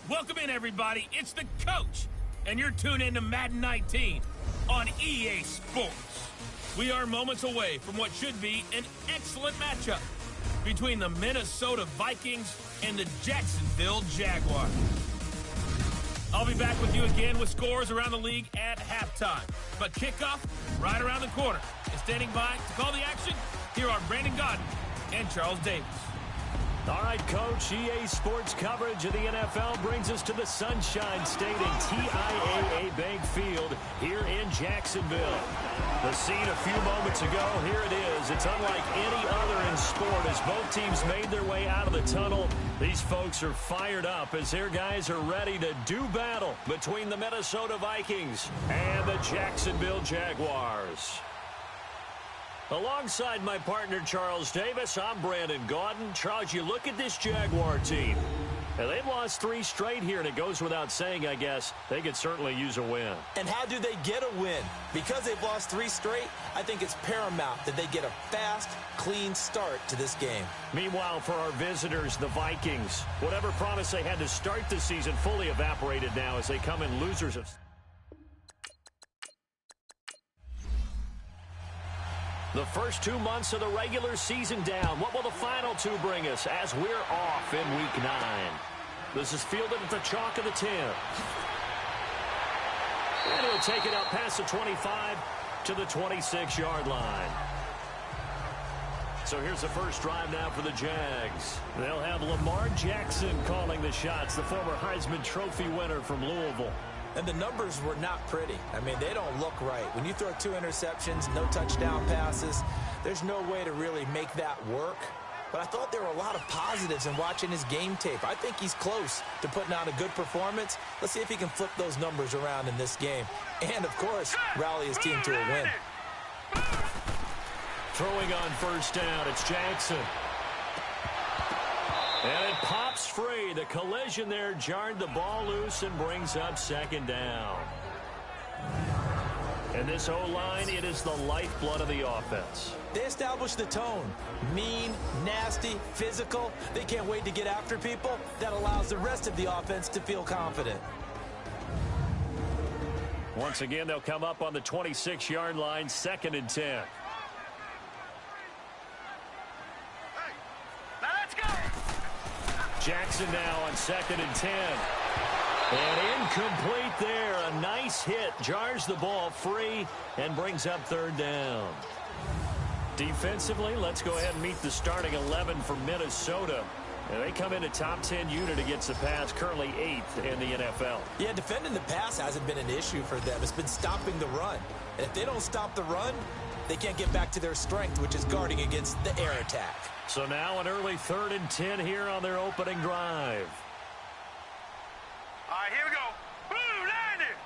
Welcome in, everybody. It's the coach, and you're tuned in to Madden 19 on EA Sports. We are moments away from what should be an excellent matchup between the Minnesota Vikings and the Jacksonville Jaguars. I'll be back with you again with scores around the league at halftime. But kickoff right around the corner. And standing by to call the action, here are Brandon Godden and Charles Davis. All right, Coach, EA Sports coverage of the NFL brings us to the Sunshine State and TIAA Bank Field here in Jacksonville. The scene a few moments ago, here it is. It's unlike any other in sport as both teams made their way out of the tunnel. These folks are fired up as their guys are ready to do battle between the Minnesota Vikings and the Jacksonville Jaguars. Alongside my partner, Charles Davis, I'm Brandon Godden. Charles, you look at this Jaguar team. Now, they've lost 3 straight here, and it goes without saying, I guess, they could certainly use a win. And how do they get a win? Because they've lost 3 straight, I think it's paramount that they get a fast, clean start to this game. Meanwhile, for our visitors, the Vikings, whatever promise they had to start the season fully evaporated now as they come in losers of... The first 2 months of the regular season down. What will the final 2 bring us as we're off in Week 9? This is fielded at the chalk of the 10. And he'll take it out past the 25 to the 26-yard line. So here's the first drive now for the Jags. They'll have Lamar Jackson calling the shots, the former Heisman Trophy winner from Louisville. And the numbers were not pretty. I mean, they don't look right. When you throw 2 interceptions, no touchdown passes, there's no way to really make that work. But I thought there were a lot of positives in watching his game tape. I think he's close to putting out a good performance. Let's see if he can flip those numbers around in this game. And, of course, rally his team to a win. Throwing on first down, it's Jackson. And it pops free. The collision there jarred the ball loose and brings up second down. And this O-line, it is the lifeblood of the offense. They establish the tone. Mean, nasty, physical. They can't wait to get after people. That allows the rest of the offense to feel confident. Once again, they'll come up on the 26-yard line, 2nd and 10. Jackson now on 2nd and 10. And incomplete there. A nice hit. Jars the ball free and brings up 3rd down. Defensively, let's go ahead and meet the starting 11 for Minnesota. And they come in a top 10 unit against the pass, currently 8th in the NFL. Yeah, defending the pass hasn't been an issue for them. It's been stopping the run. And if they don't stop the run, they can't get back to their strength, which is guarding against the air attack. So now an early 3rd and 10 here on their opening drive. All right, here we go. Blue landing.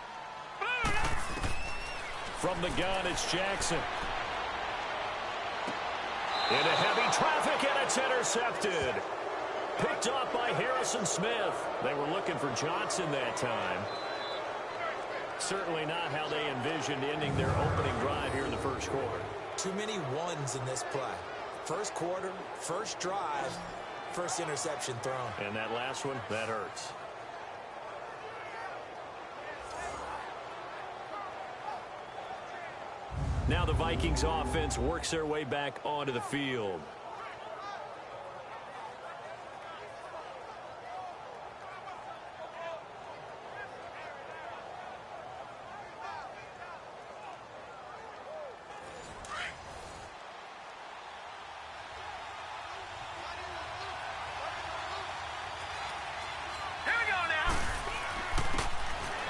Blue landing. From the gun, it's Jackson. Into heavy traffic, and it's intercepted. Picked off by Harrison Smith. They were looking for Johnson that time. Certainly not how they envisioned ending their opening drive here in the first quarter. Too many ones in this play. First quarter, first drive, first interception thrown. And that last one, that hurts. Now the Vikings offense works their way back onto the field.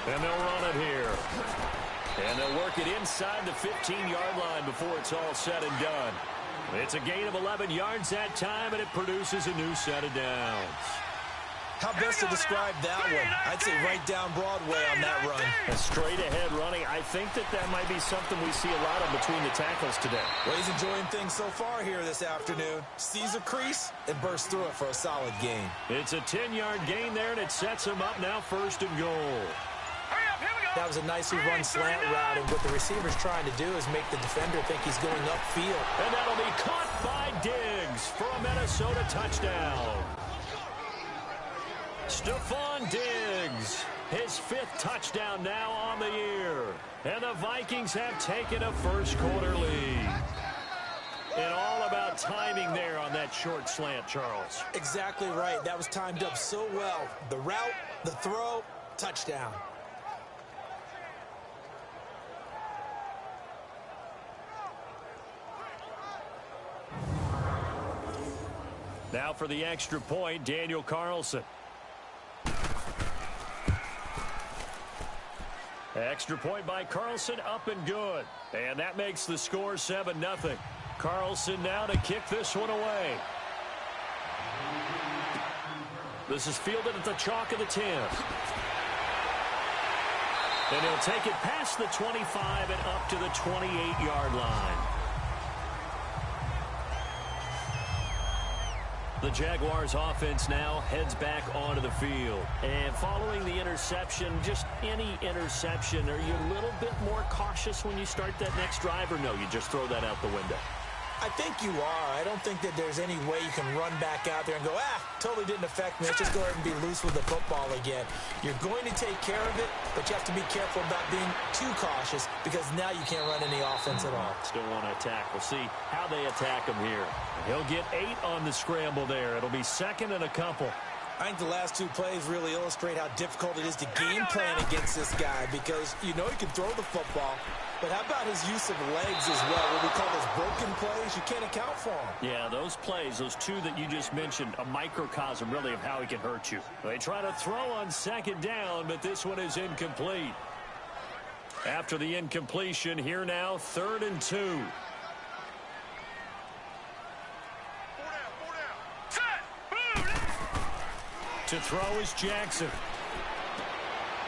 And they'll run it here. And they'll work it inside the 15-yard line before it's all said and done. It's a gain of 11 yards that time, and it produces a new set of downs. How best to describe that one? I'd say right down Broadway on that run. A straight-ahead running. I think that might be something we see a lot of between the tackles today. Well, he's enjoying things so far here this afternoon. Sees a crease and bursts through it for a solid gain. It's a 10-yard gain there, and it sets him up now 1st and goal. That was a nicely run slant route, and what the receiver's trying to do is make the defender think he's going upfield. And that'll be caught by Diggs for a Minnesota touchdown. Stephon Diggs, his 5th touchdown now on the year. And the Vikings have taken a first-quarter lead. And all about timing there on that short slant, Charles. Exactly right. That was timed up so well. The route, the throw, touchdown. Now for the extra point, Daniel Carlson. Extra point by Carlson, up and good. And that makes the score 7-0. Carlson now to kick this one away. This is fielded at the chalk of the 10. And he'll take it past the 25 and up to the 28-yard line. The Jaguars offense now heads back onto the field. And following the interception, just any interception, are you a little bit more cautious when you start that next drive, or no, you just throw that out the window? I think you are. I don't think that there's any way you can run back out there and go, totally didn't affect me. Let's just go ahead and be loose with the football again. You're going to take care of it, but you have to be careful about being too cautious because now you can't run any offense at all. Still want to attack. We'll see how they attack him here. He'll get 8 on the scramble there. It'll be 2nd and a couple. I think the last 2 plays really illustrate how difficult it is to game plan against this guy because you know he can throw the football, but how about his use of legs as well? What we call those broken plays, you can't account for them. Yeah, those plays, those 2 that you just mentioned, a microcosm really of how he can hurt you. They try to throw on 2nd down, but this one is incomplete. After the incompletion, here now, 3rd and 2. To throw is Jackson.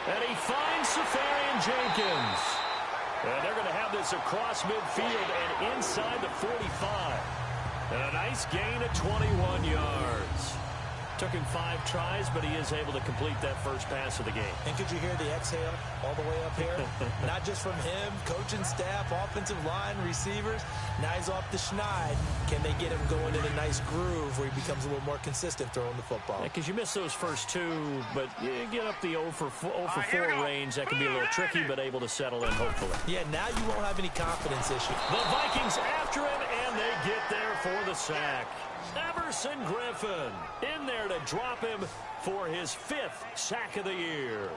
And he finds Safarian Jenkins. And they're going to have this across midfield and inside the 45. And a nice gain of 21 yards. Took him 5 tries, but he is able to complete that first pass of the game. And could you hear the exhale all the way up here? Not just from him, coaching staff, offensive line, receivers. Now he's off the schneid. Can they get him going in a nice groove where he becomes a little more consistent throwing the football? Because you miss those first 2, but you get up the 0 for 4 range. That can be a little tricky, but able to settle in, hopefully. Yeah, now you won't have any confidence issue. The Vikings after him, and they get there for the sack. Everson Griffin in there to drop him for his 5th sack of the year.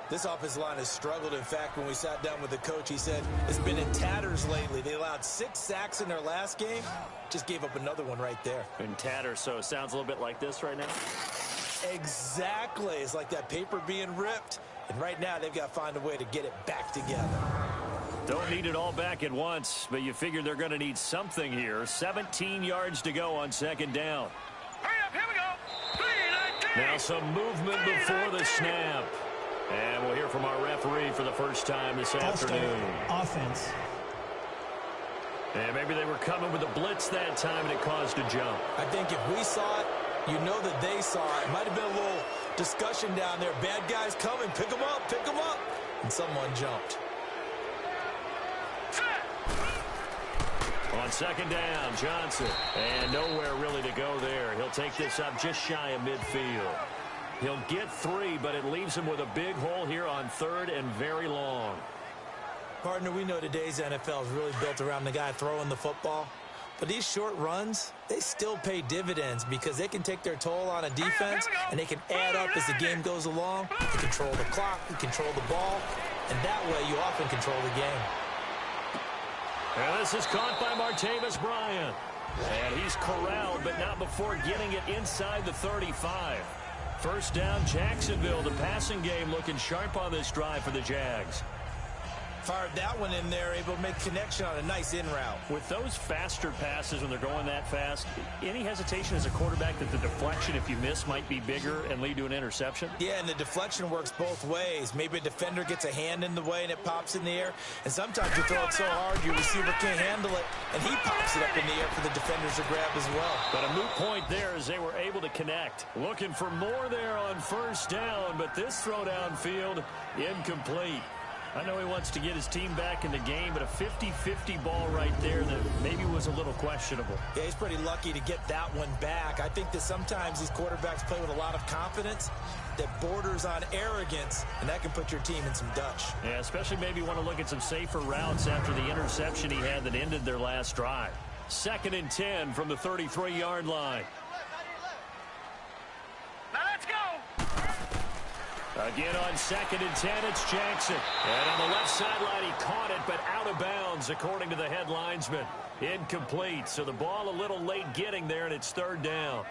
This offensive line has struggled. In fact, when we sat down with the coach, he said it's been in tatters lately. They allowed 6 sacks in their last game. Just gave up another one right there. In tatters, so it sounds a little bit like this right now? Exactly. It's like that paper being ripped. And right now, they've got to find a way to get it back together. Don't need it all back at once, but you figure they're going to need something here. 17 yards to go on 2nd down. Hurry up, here we go. 3-19. Now some movement before the snap. And we'll hear from our referee for the first time this afternoon. Offense. And maybe they were coming with a blitz that time, and it caused a jump. I think if we saw it, you know that they saw it. Might have been a little discussion down there. Bad guys coming. Pick them up. Pick them up. And someone jumped. On 2nd down, Johnson. And nowhere really to go there. He'll take this up just shy of midfield. He'll get 3, but it leaves him with a big hole here on 3rd and very long. Partner, we know today's NFL is really built around the guy throwing the football. But these short runs, they still pay dividends because they can take their toll on a defense and they can add up as the game goes along. You control the clock, you control the ball, and that way you often control the game. And this is caught by Martavis Bryant. And he's corralled, but not before getting it inside the 35. First down, Jacksonville. The passing game looking sharp on this drive for the Jags. Fired that one in there, able to make connection on a nice in route. With those faster passes when they're going that fast, any hesitation as a quarterback that the deflection, if you miss, might be bigger and lead to an interception? Yeah, and the deflection works both ways. Maybe a defender gets a hand in the way and it pops in the air. And sometimes you throw it so hard your receiver can't handle it, and he pops it up in the air for the defenders to grab as well. But a moot point there as they were able to connect. Looking for more there on first down, but this throw downfield incomplete. I know he wants to get his team back in the game, but a 50-50 ball right there that maybe was a little questionable. Yeah, he's pretty lucky to get that one back. I think that sometimes these quarterbacks play with a lot of confidence that borders on arrogance, and that can put your team in some Dutch. Yeah, especially maybe want to look at some safer routes after the interception he had that ended their last drive. 2nd and 10 from the 33-yard line. Now let's go. Again on 2nd and 10, it's Jackson. And on the left sideline, he caught it, but out of bounds, according to the head linesman. Incomplete, so the ball a little late getting there, and it's 3rd down.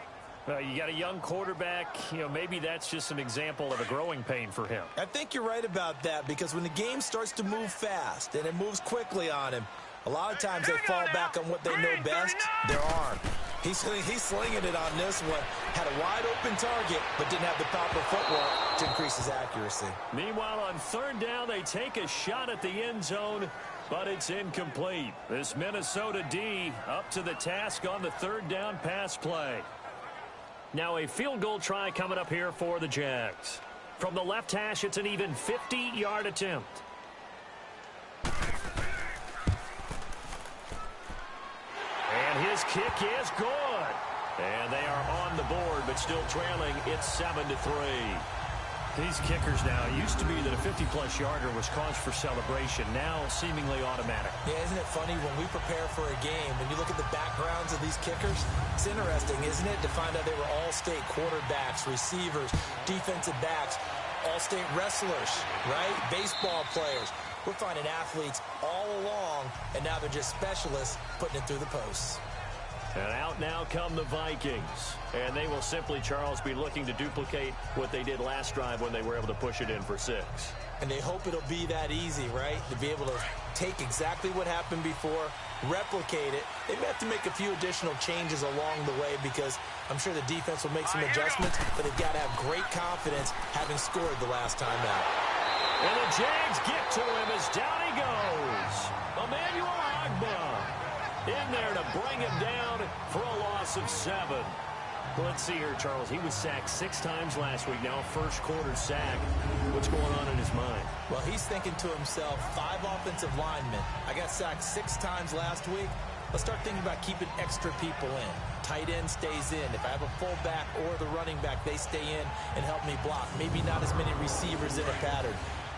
You got a young quarterback, maybe that's just an example of a growing pain for him. I think you're right about that, because when the game starts to move fast and it moves quickly on him, a lot of times they fall back on what they know best, their arm. He's slinging it on this one. Had a wide-open target, but didn't have the proper footwork to increase his accuracy. Meanwhile, on 3rd down, they take a shot at the end zone, but it's incomplete. This Minnesota D up to the task on the 3rd down pass play. Now a field goal try coming up here for the Jags. From the left hash, it's an even 50-yard attempt. And his kick is good. And they are on the board, but still trailing. It's 7-3. These kickers now, it used to be that a 50-plus yarder was cause for celebration. Now seemingly automatic. Yeah, isn't it funny when we prepare for a game, when you look at the backgrounds of these kickers, it's interesting, isn't it, to find out they were all-state quarterbacks, receivers, defensive backs, all-state wrestlers, right? Baseball players. We're finding athletes all along, and now they're just specialists putting it through the posts. And out now come the Vikings. And they will simply, Charles, be looking to duplicate what they did last drive when they were able to push it in for 6. And they hope it'll be that easy, right? To be able to take exactly what happened before, replicate it. They may have to make a few additional changes along the way because I'm sure the defense will make some adjustments, but they've got to have great confidence having scored the last time out. And the Jags get to him as down he goes. Emmanuel Ogbah in there to bring him down for a loss of 7. Let's see here, Charles. He was sacked 6 times last week. Now first quarter sack. What's going on in his mind? Well, he's thinking to himself, 5 offensive linemen. I got sacked 6 times last week. Let's start thinking about keeping extra people in. Tight end stays in. If I have a fullback or the running back, they stay in and help me block. Maybe not as many receivers in a pattern.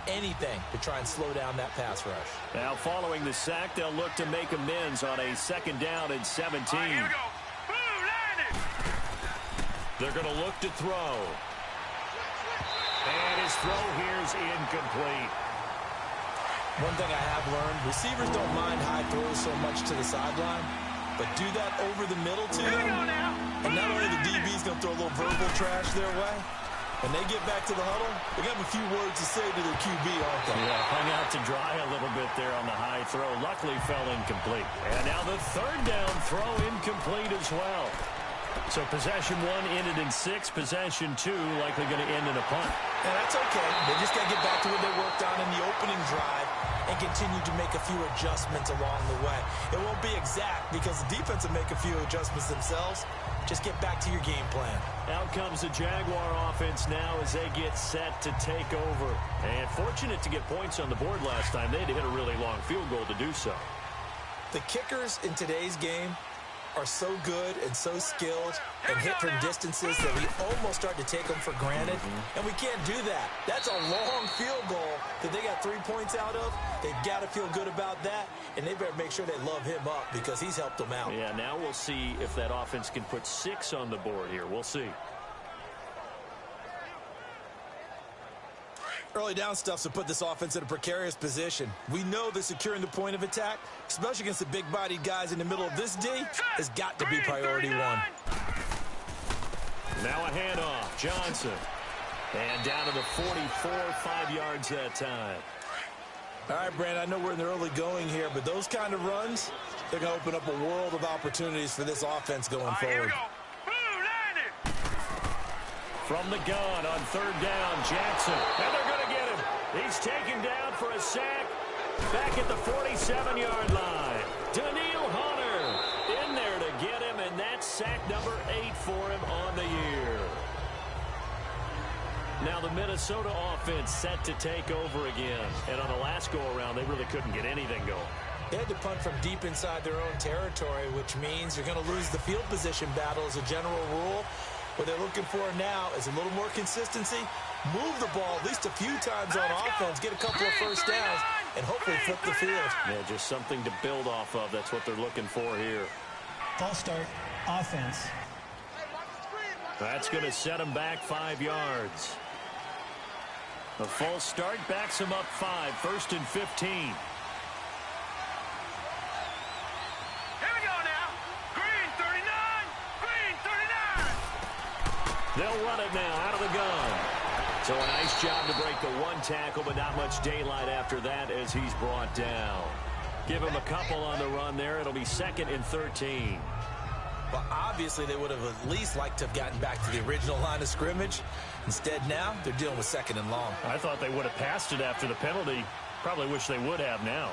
Anything to try and slow down that pass rush. Now following the sack, they'll look to make amends on a 2nd down and 17. All right, here we go. Boom, landed. They're going to look to throw. And his throw here's incomplete. One thing I have learned, receivers don't mind high throws so much to the sideline, but do that over the middle to them, and not only the DB's going to throw a little verbal trash their way, when they get back to the huddle, they got a few words to say to their QB, aren't they? Yeah, hung out to dry a little bit there on the high throw. Luckily fell incomplete. And now the 3rd down throw incomplete as well. So possession 1 ended in 6. Possession 2 likely going to end in a punt. And that's okay. They just got to get back to what they worked on in the opening drive and continue to make a few adjustments along the way. It won't be exact because the defense will make a few adjustments themselves. Just get back to your game plan. Out comes the Jaguar offense now as they get set to take over. And fortunate to get points on the board last time. They had to hit a really long field goal to do so. The kickers in today's game are so good and so skilled and hit from distances that we almost start to take them for granted. And we can't do that. That's a long field goal that they got 3 points out of. They've got to feel good about that, and they better make sure they love him up because he's helped them out. Yeah, now we'll see if that offense can put 6 on the board here. We'll see. Early down stuff to put this offense in a precarious position. We know that securing the point of attack, especially against the big-bodied guys in the middle of this D, has got to be priority 1. Now a handoff. Johnson. And down to the 44, 5 yards that time. All right, Brandon, I know we're in the early going here, but those kind of runs, they're going to open up a world of opportunities for this offense going forward. Here we go. Boom, landed. From the gun on 3rd down, Jackson. And they're going to get him. He's taken down for a sack back at the 47-yard line. Daniil Hunter in there to get him, and that's sack number 8 for him on the year. Now the Minnesota offense set to take over again. And on the last go-around, they really couldn't get anything going. They had to punt from deep inside their own territory, which means you're going to lose the field position battle as a general rule. What they're looking for now is a little more consistency, move the ball at least a few times on offense, get a couple of first downs, and hopefully flip the field. Yeah, just something to build off of. That's what they're looking for here. False start, offense. That's going to set them back 5 yards. The false start backs them up 5, 1st and 15. They'll run it now out of the gun. So a nice job to break the one tackle, but not much daylight after that as he's brought down. Give him a couple on the run there. It'll be 2nd and 13. Well, obviously they would have at least liked to have gotten back to the original line of scrimmage. Instead now, they're dealing with 2nd and long. I thought they would have passed it after the penalty. Probably wish they would have now.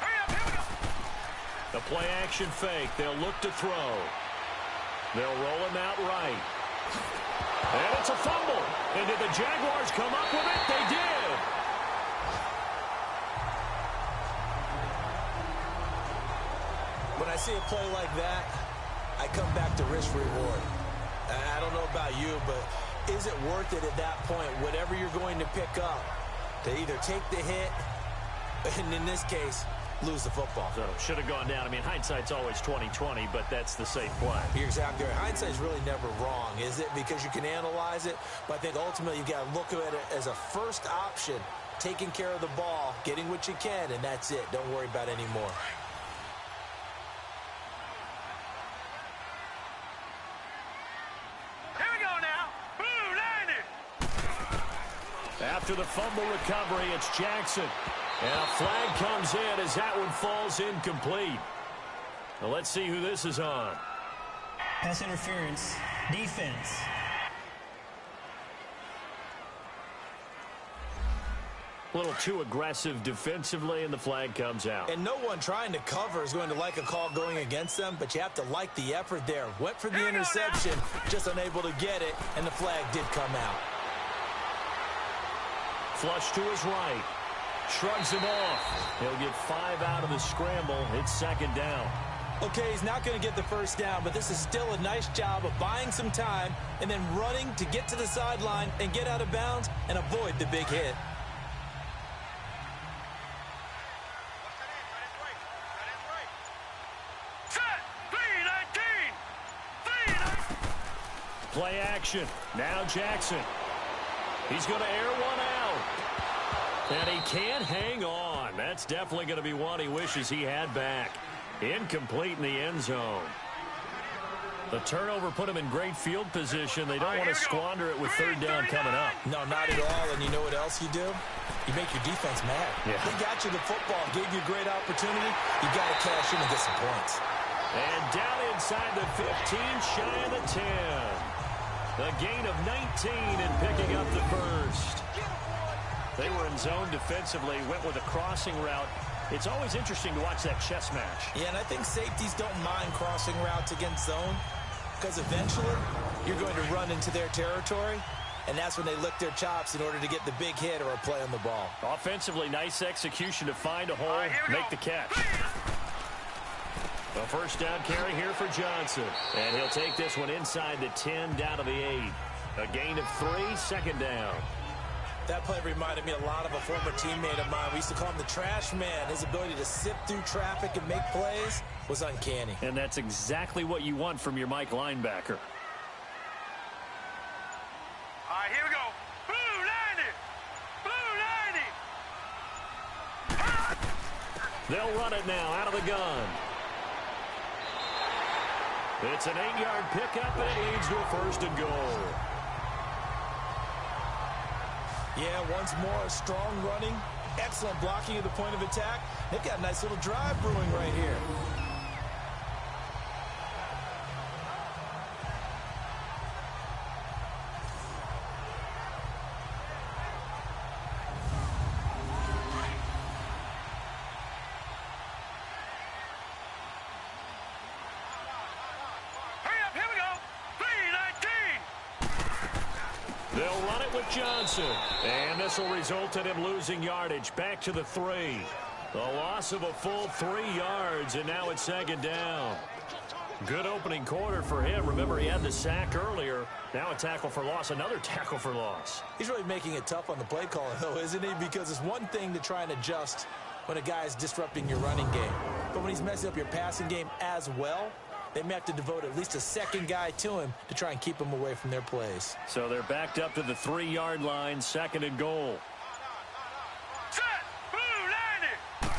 The play action fake. They'll look to throw. They'll roll him out right. And it's a fumble. And did the Jaguars come up with it? They did. When I see a play like that, I come back to risk-reward. I don't know about you, but is it worth it at that point, whatever you're going to pick up, to either take the hit, and in this case, lose the football? So should have gone down. I mean, hindsight's always 20/20, but that's the safe play. You're exactly right. Hindsight's really never wrong, is it? Because you can analyze it, but I think ultimately you've got to look at it as a first option, taking care of the ball, getting what you can, and that's it. Don't worry about any more. Here we go now. Blue landed. After the fumble recovery, it's Jackson. And a flag comes in as that one falls incomplete. Well, let's see who this is on. Pass interference, defense. A little too aggressive defensively, and the flag comes out. And no one trying to cover is going to like a call going against them, but you have to like the effort there. Went for the interception, just unable to get it, and the flag did come out. Flush to his right. Shrugs him off. He'll get 5 out of the scramble. It's 2nd down. Okay, he's not going to get the first down, but this is still a nice job of buying some time and then running to get to the sideline and get out of bounds and avoid the big hit. Play action. Now Jackson. He's going to air one out. And he can't hang on. That's definitely going to be one he wishes he had back. Incomplete in the end zone. The turnover put him in great field position. They don't want to squander it with 3rd down coming up. No, not at all. And you know what else you do? You make your defense mad. Yeah. They got you the football, gave you a great opportunity. You got to cash in and get some points. And down inside the 15, shy of the 10. The gain of 19 and picking up the first. They were in zone defensively, went with a crossing route. It's always interesting to watch that chess match. Yeah, and I think safeties don't mind crossing routes against zone because eventually you're going to run into their territory, and that's when they lick their chops in order to get the big hit or a play on the ball. Offensively, nice execution to find a hole, make the catch. A 1st down carry here for Johnson. And he'll take this one inside the 10, down to the 8. A gain of 3, 2nd down. That play reminded me a lot of a former teammate of mine. We used to call him the trash man. His ability to sift through traffic and make plays was uncanny. And that's exactly what you want from your Mike linebacker. All right, here we go. Blue landed. Blue landed. They'll run it now out of the gun. It's an 8-yard pickup, and it leads to a 1st and goal. Yeah, once more, strong running, excellent blocking at the point of attack. They've got a nice little drive brewing right here. They'll run it with Johnson. And this will result in him losing yardage. Back to the 3. A loss of a full 3 yards, and now it's second down. Good opening quarter for him. Remember, he had the sack earlier. Now a tackle for loss, another tackle for loss. He's really making it tough on the play caller, though, isn't he? Because it's one thing to try and adjust when a guy is disrupting your running game. But when he's messing up your passing game as well, they may have to devote at least a second guy to him to try and keep him away from their plays. So they're backed up to the 3-yard line, second and goal. Set. Blue 90.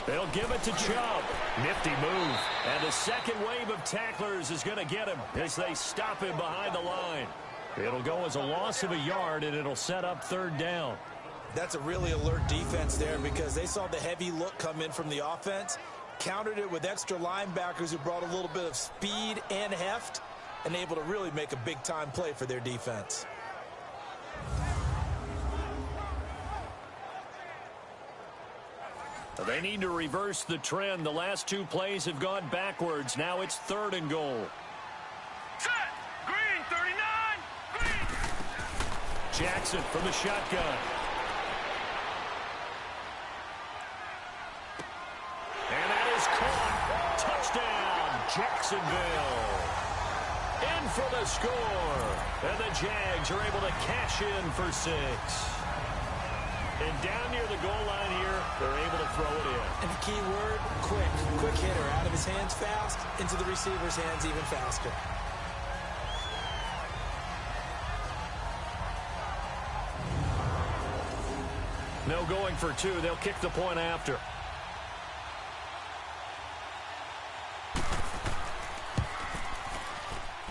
They'll give it to Chubb. Nifty move. And the second wave of tacklers is going to get him as they stop him behind the line. It'll go as a loss of a yard, and it'll set up third down. That's a really alert defense there because they saw the heavy look come in from the offense, countered it with extra linebackers who brought a little bit of speed and heft, and able to really make a big-time play for their defense. They need to reverse the trend. The last 2 plays have gone backwards. Now it's third and goal. Set. Green 39. Green. Jackson from the shotgun. And that is caught. Touchdown, Jacksonville. In for the score. And the Jags are able to cash in for 6. And down near the goal line here, they're able to throw it in. And the key word, quick. Quick hitter. Out of his hands fast, into the receiver's hands even faster. No going for 2. They'll kick the point after.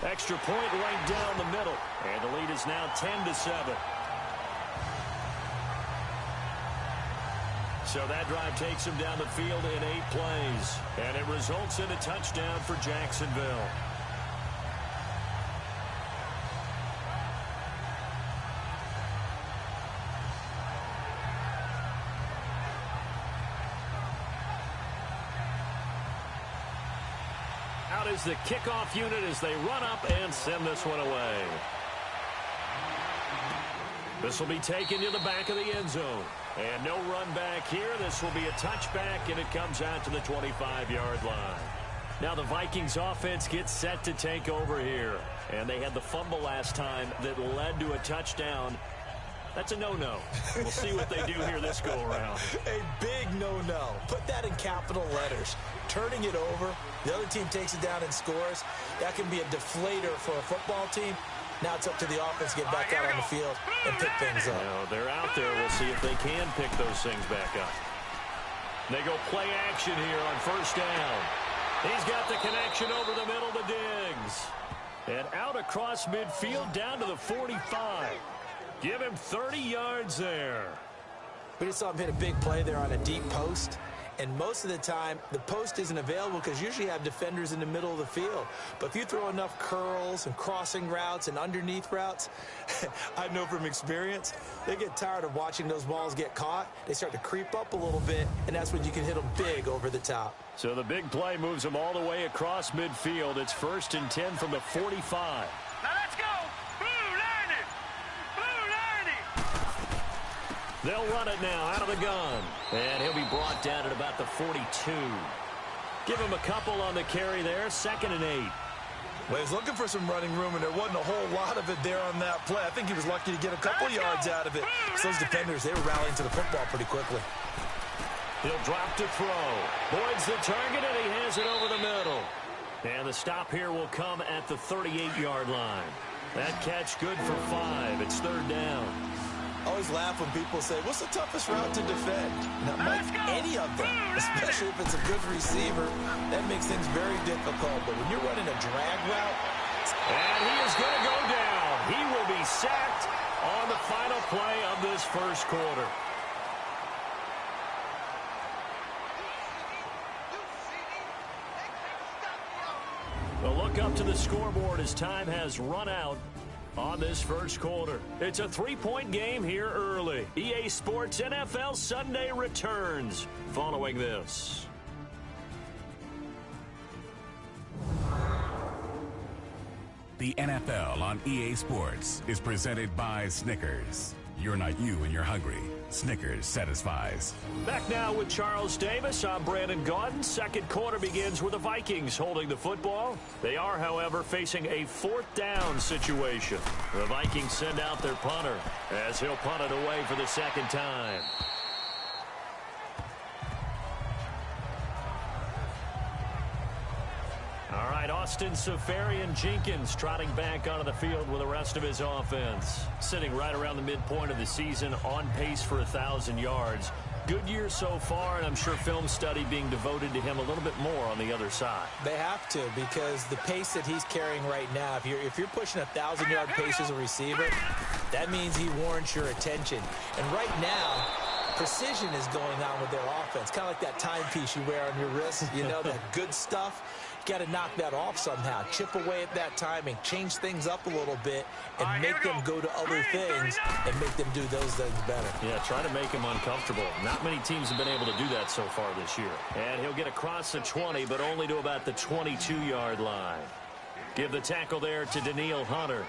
Extra point right down the middle. And the lead is now 10-7. So that drive takes him down the field in 8 plays. And it results in a touchdown for Jacksonville. Out is the kickoff unit as they run up and send this one away. This will be taken to the back of the end zone. And no run back here. This will be a touchback, and it comes out to the 25-yard line. Now the Vikings offense gets set to take over here. And they had the fumble last time that led to a touchdown. That's a no-no. We'll see what they do here this go-around. A big no-no. Put that in capital letters. Turning it over, the other team takes it down and scores. That can be a deflator for a football team. Now it's up to the offense to get back out on the field and pick things up. Now they're out there. We'll see if they can pick those things back up. They go play action here on first down. He's got the connection over the middle to Diggs. And out across midfield down to the 45. Give him 30 yards there. We just saw him hit a big play there on a deep post. And most of the time, the post isn't available because usually you have defenders in the middle of the field. But if you throw enough curls and crossing routes and underneath routes, I know from experience, they get tired of watching those balls get caught. They start to creep up a little bit, and that's when you can hit them big over the top. So the big play moves them all the way across midfield. It's 1st and 10 from the 45. Now let's go. Blue 90. Blue 90. They'll run it now out of the gun. And he'll be brought down at about the 42. Give him a couple on the carry there. 2nd and 8. Well, he's looking for some running room, and there wasn't a whole lot of it there on that play. I think he was lucky to get a couple yards out of it. So those defenders, they were rallying to the football pretty quickly. He'll drop to throw. Boyd's the target, and he has it over the middle. And the stop here will come at the 38-yard line. That catch good for 5. It's 3rd down. I always laugh when people say, what's the toughest route to defend? And I'm like, any of them, especially if it's a good receiver. That makes things very difficult. But when you're running a drag route. And he is going to go down. He will be sacked on the final play of this first quarter. A look up to the scoreboard as time has run out on this first quarter. It's a 3-point game here early. EA Sports NFL Sunday returns following this. The NFL on EA Sports is presented by Snickers. You're not you when you're hungry. Snickers satisfies. Back now with Charles Davis. I'm Brandon Gaudin. Second quarter begins with the Vikings holding the football. They are, however, facing a fourth down situation. The Vikings send out their punter as he'll punt it away for the second time. All right, Austin Seferian-Jenkins trotting back onto the field with the rest of his offense. Sitting right around the midpoint of the season, on pace for 1,000 yards. Good year so far, and I'm sure film study being devoted to him a little bit more on the other side. They have to, because the pace that he's carrying right now, if you're pushing 1,000-yard pace as a receiver, that means he warrants your attention. And right now, precision is going on with their offense. Kind of like that timepiece you wear on your wrist, you know, that good stuff. You got to knock that off somehow. Chip away at that timing, change things up a little bit, and make them go to other things and make them do those things better. Yeah, try to make him uncomfortable. Not many teams have been able to do that so far this year. And he'll get across the 20, but only to about the 22-yard line. Give the tackle there to Danielle Hunter.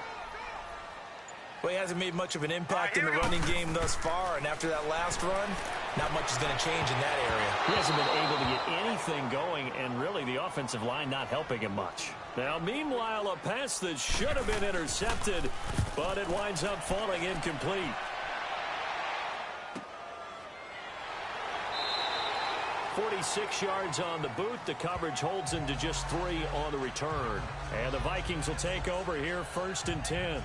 Well, he hasn't made much of an impact in the running game thus far, and after that last run, not much is going to change in that area. He hasn't been able to get anything going, and really the offensive line not helping him much. Now, meanwhile, a pass that should have been intercepted, but it winds up falling incomplete. .46 yards on the boot. The coverage holds him to just 3 on the return. And the Vikings will take over here, 1st and 10.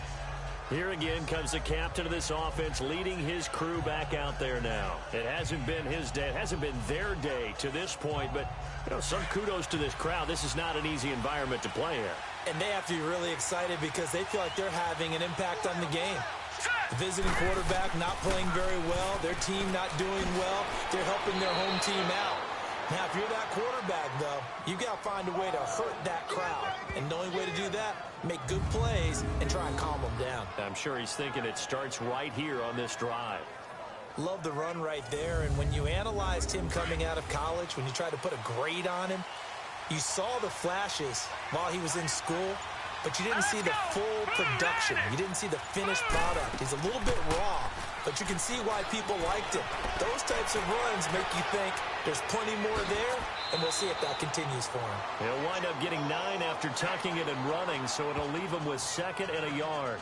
Here again comes the captain of this offense, leading his crew back out there now. It hasn't been his day. It hasn't been their day to this point, but, you know, some kudos to this crowd. This is not an easy environment to play in. And they have to be really excited because they feel like they're having an impact on the game. The visiting quarterback not playing very well, their team not doing well. They're helping their home team out. Now, if you're that quarterback, though, you've got to find a way to hurt that crowd. And the only way to do that, make good plays and try and calm them down. I'm sure he's thinking it starts right here on this drive. Love the run right there. And when you analyzed him coming out of college, when you tried to put a grade on him, you saw the flashes while he was in school, but you didn't see the full production. You didn't see the finished product. He's a little bit raw, but you can see why people liked him. Those types of runs make you think there's plenty more there, and we'll see if that continues for him. He'll wind up getting 9 after tucking it and running, so it'll leave him with 2nd and a yard.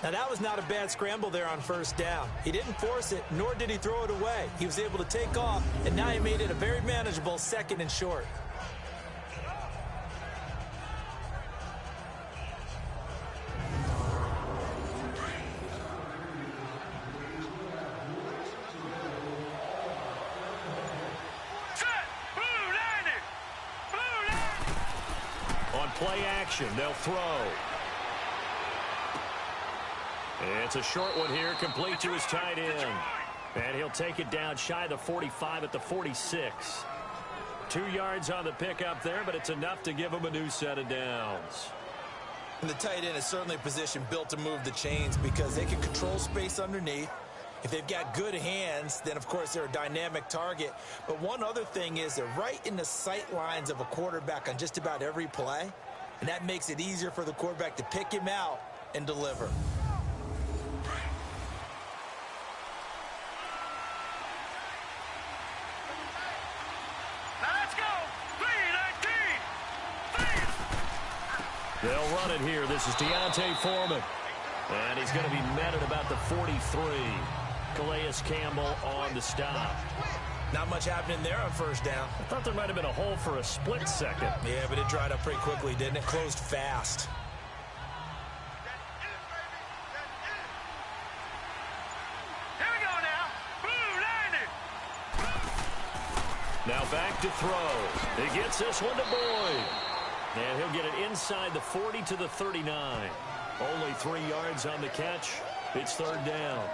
Now, that was not a bad scramble there on 1st down. He didn't force it, nor did he throw it away. He was able to take off, and now he made it a very manageable 2nd and short. Play action. They'll throw. It's a short one here, complete to his tight end. And he'll take it down shy of the 45 at the 46. 2 yards on the pickup there, but it's enough to give him a new set of downs. And the tight end is certainly a position built to move the chains because they can control space underneath. If they've got good hands, then, of course, they're a dynamic target. But one other thing is they're right in the sight lines of a quarterback on just about every play. And that makes it easier for the quarterback to pick him out and deliver. Now let's go. 3-19. They'll run it here. This is Deontay Foreman. And he's going to be met at about the 43. Calais Campbell on the stop. Not much happening there on 1st down. I thought there might have been a hole for a split second. Yeah, but it dried up pretty quickly, didn't it? Closed fast. Here we go now. Blue 90. Now back to throw. He gets this one to Boyd. And he'll get it inside the 40 to the 39. Only 3 yards on the catch. It's 3rd down.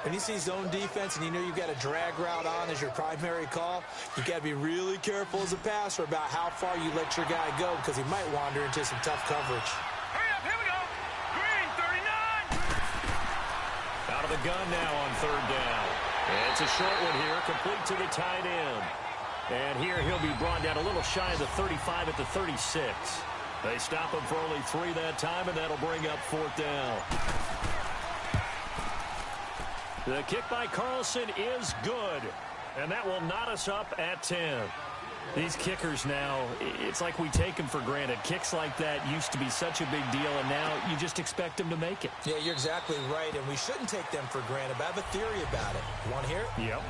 When you see zone defense and you know you've got a drag route on as your primary call, you've got to be really careful as a passer about how far you let your guy go because he might wander into some tough coverage. Hurry up, here we go. Green 39. Out of the gun now on 3rd down. And it's a short one here, complete to the tight end. And here he'll be brought down a little shy of the 35 at the 36. They stop him for only 3 that time, and that'll bring up 4th down. The kick by Carlson is good, and that will knot us up at 10. These kickers now, it's like we take them for granted. Kicks like that used to be such a big deal, and now you just expect them to make it. Yeah, you're exactly right, and we shouldn't take them for granted, but I have a theory about it. You want to hear it? Yep.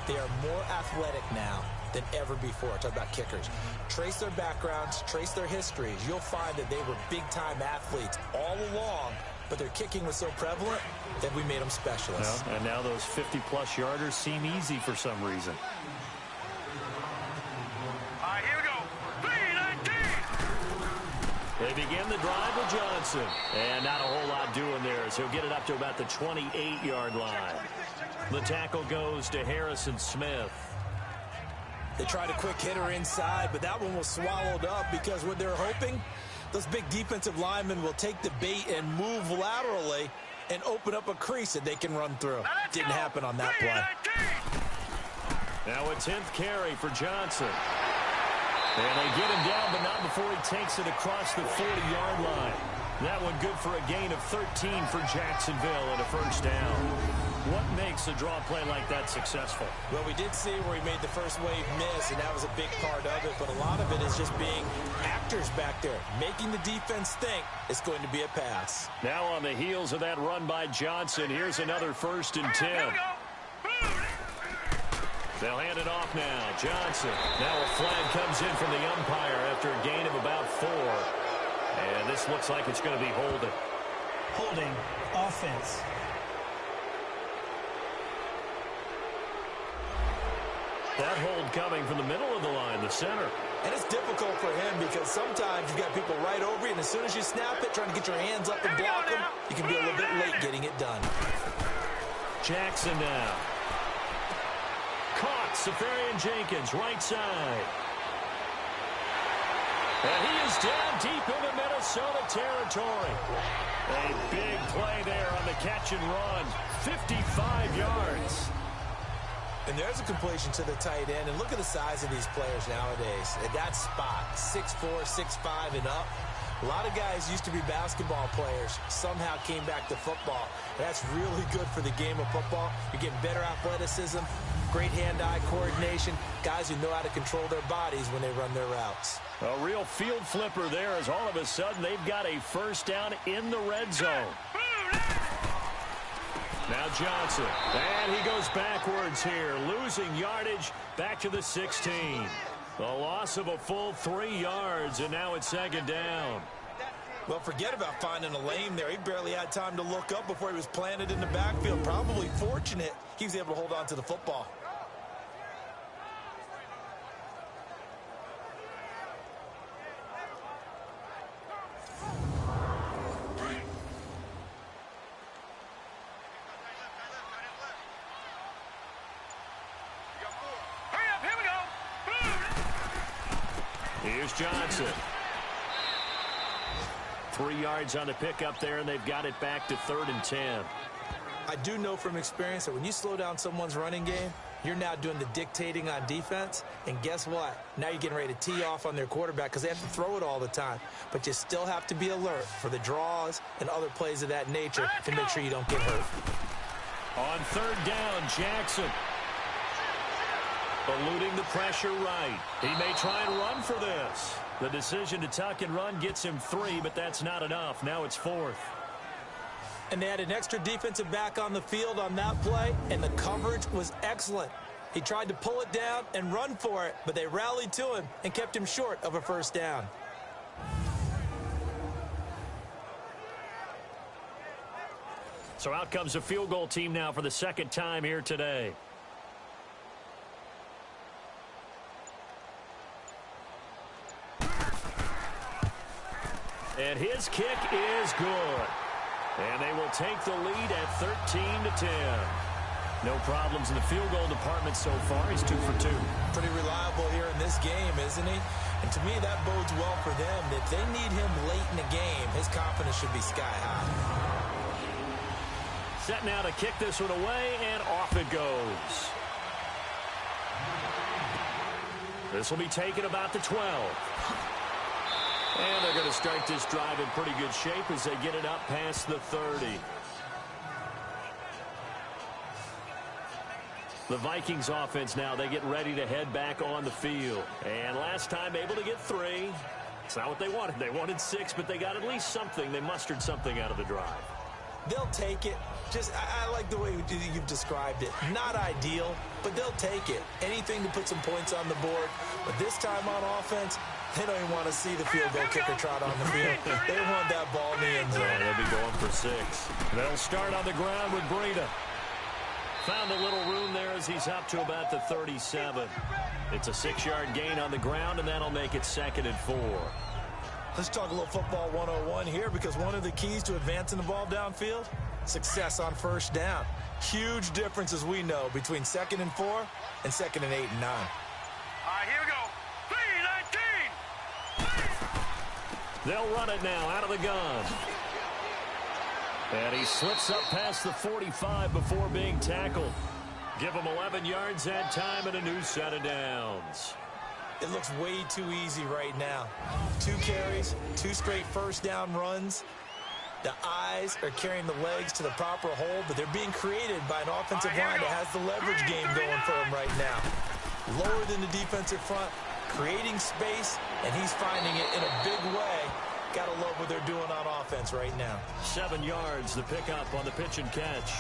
They are more athletic now than ever before. Talk about kickers. Trace their backgrounds, trace their histories. You'll find that they were big-time athletes all along, but their kicking was so prevalent that we made them specialists. Well, and now those 50-plus yarders seem easy for some reason. All right, here we go. 3-19. They begin the drive with Johnson. And not a whole lot doing there, so he'll get it up to about the 28-yard line. The tackle goes to Harrison Smith. They tried a quick hitter inside, but that one was swallowed up because what they're hoping, those big defensive linemen will take the bait and move laterally and open up a crease that they can run through. Didn't happen on that play. Now a 10th carry for Johnson. And they get him down, but not before he takes it across the 40-yard line. That one good for a gain of 13 for Jacksonville and a 1st down. What makes a draw play like that successful? Well, we did see where he made the first wave miss, and that was a big part of it. But a lot of it is just being actors back there, making the defense think it's going to be a pass. Now on the heels of that run by Johnson, here's another 1st and 10. They'll hand it off now. Johnson. Now a flag comes in from the umpire after a gain of about 4. And this looks like it's going to be holding. Holding. Offense. That hold coming from the middle of the line, the center. And it's difficult for him because sometimes you've got people right over you, and as soon as you snap it, trying to get your hands up and block them, you can be a little bit late getting it done. Jackson now. Caught. Safarian Jenkins, right side. And he is down deep into Minnesota territory. A big play there on the catch and run. 55 yards. And there's a completion to the tight end. And look at the size of these players nowadays. At that spot, 6'4", 6'5", and up. A lot of guys used to be basketball players, somehow came back to football. That's really good for the game of football. You're getting better athleticism, great hand-eye coordination, guys who know how to control their bodies when they run their routes. A real field flipper there as all of a sudden they've got a 1st down in the red zone. Now Johnson, and he goes backwards here, losing yardage back to the 16. The loss of a full 3 yards, and now it's 2nd down. Well, forget about finding a lane there. He barely had time to look up before he was planted in the backfield. Probably fortunate he was able to hold on to the football. Here's Johnson. 3 yards on the pickup there, and they've got it back to 3rd and 10. I do know from experience that when you slow down someone's running game, you're now doing the dictating on defense. And guess what? Now you're getting ready to tee off on their quarterback because they have to throw it all the time. But you still have to be alert for the draws and other plays of that nature to make sure you don't get hurt. On 3rd down, Jackson. Eluding the pressure right. He may try and run for this. The decision to tuck and run gets him 3, but that's not enough. Now it's 4th. And they had an extra defensive back on the field on that play, and the coverage was excellent. He tried to pull it down and run for it, but they rallied to him and kept him short of a 1st down. So out comes a field goal team now for the 2nd time here today. And his kick is good. And they will take the lead at 13-10. No problems in the field goal department so far. He's 2 for 2. Pretty reliable here in this game, isn't he? And to me, that bodes well for them. If they need him late in the game, his confidence should be sky high. Set now to kick this one away, and off it goes. This will be taken about the 12. And they're going to start this drive in pretty good shape as they get it up past the 30. The Vikings offense now, they get ready to head back on the field. And last time able to get 3. It's not what they wanted. They wanted 6, but they got at least something. They mustered something out of the drive. They'll take it. I like the way you've described it. Not ideal, but they'll take it. Anything to put some points on the board. But this time on offense, they don't even want to see the field goal kicker trot on the field. They want that ball in the end zone. Yeah, they'll be going for 6. They'll start on the ground with Breida. Found a little room there as he's up to about the 37. It's a 6-yard gain on the ground, and that'll make it 2nd and 4. Let's talk a little football 101 here, because one of the keys to advancing the ball downfield, success on first down. Huge difference, as we know, between 2nd and 4 and 2nd and 8 and 9. All right, here we go. 3-19. They'll run it now out of the gun. And he slips up past the 45 before being tackled. Give him 11 yards that time and a new set of downs. It looks way too easy right now. 2 carries, 2 straight first down runs. The eyes are carrying the legs to the proper hole, but they're being created by an offensive line that has the leverage game going for him right now. Lower than the defensive front, creating space, and he's finding it in a big way. Gotta love what they're doing on offense right now. 7 yards, the pickup on the pitch and catch.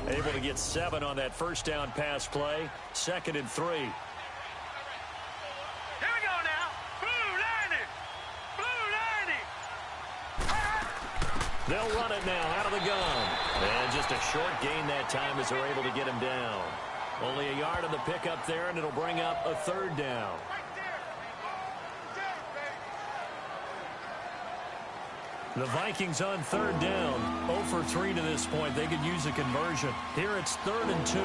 Able to get 7 on that first down pass play. 2nd and 3. Here we go now. Blue 90. They'll run it now out of the gun. And just a short gain that time as they're able to get him down. Only a yard on the pickup there, and it'll bring up a 3rd down. The Vikings on 3rd down. 0 for 3 to this point. They could use a conversion. Here it's 3rd and 2.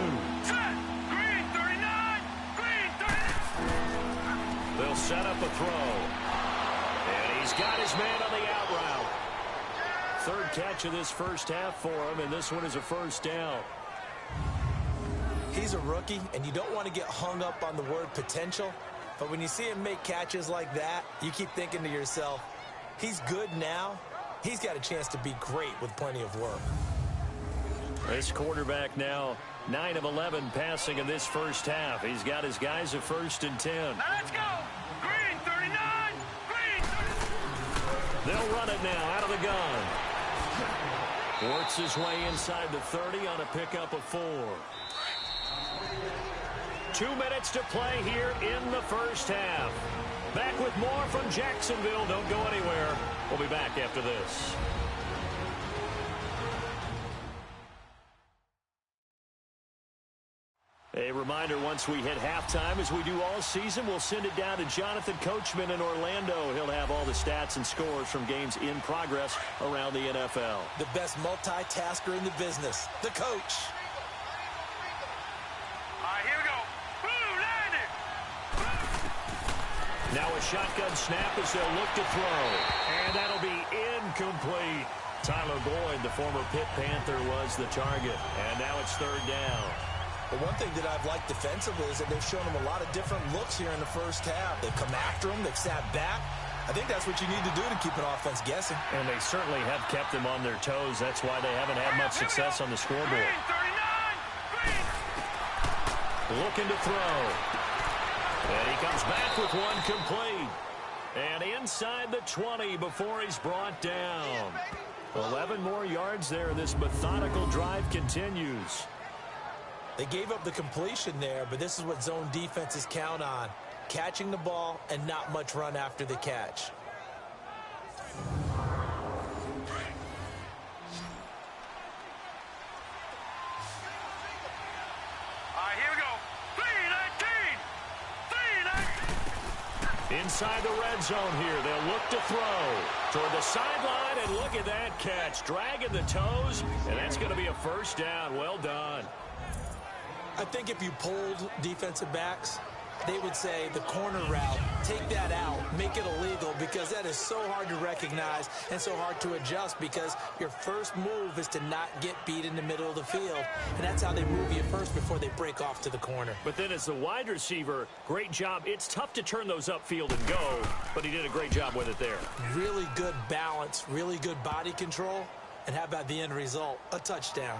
Set. Green 39. Green 39. They'll set up a throw. And he's got his man on the out route. 3rd catch of this first half for him, and this one is a first down. He's a rookie, and you don't want to get hung up on the word potential. But when you see him make catches like that, you keep thinking to yourself, he's good now. He's got a chance to be great with plenty of work. This quarterback now 9 of 11 passing in this first half. He's got his guys at 1st and 10. Now let's go. Green 39. Green 39. They'll run it now out of the gun. Works his way inside the 30 on a pickup of 4. 2 minutes to play here in the first half. Back with more from Jacksonville. Don't go anywhere. We'll be back after this. A reminder, once we hit halftime, as we do all season, we'll send it down to Jonathan Coachman in Orlando. He'll have all the stats and scores from games in progress around the NFL. The best multitasker in the business, the coach. All right, here we go. Blue 90. Now a shotgun snap as they'll look to throw. And that'll be incomplete. Tyler Boyd, the former Pitt Panther, was the target. And now it's 3rd down. But one thing that I've liked defensively is that they've shown him a lot of different looks here in the first half. They've come after him. They've sat back. I think that's what you need to do to keep an offense guessing. And they certainly have kept them on their toes. That's why they haven't had much success on the scoreboard. Green 39. Green. Looking to throw. And he comes back with one complete. And inside the 20 before he's brought down. 11 more yards there. This methodical drive continues. They gave up the completion there, but this is what zone defenses count on. Catching the ball and not much run after the catch. All right, here we go. 3-19. 3-19. Inside the red zone here. They'll look to throw toward the sideline, and look at that catch. Dragging the toes, and that's going to be a first down. Well done. I think if you polled defensive backs, they would say the corner route, take that out, make it illegal, because that is so hard to recognize and so hard to adjust, because your first move is to not get beat in the middle of the field, and that's how they move you first before they break off to the corner. But then as the wide receiver, great job. It's tough to turn those upfield and go, but he did a great job with it there. Really good balance, really good body control, and how about the end result? A touchdown.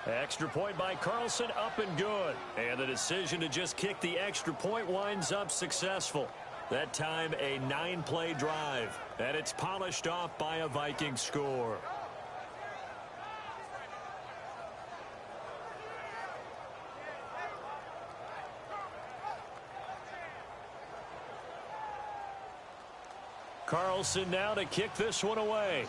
Extra point by Carlson, up and good. And the decision to just kick the extra point winds up successful. That time a 9-play drive, and it's polished off by a Viking score. Carlson now to kick this one away.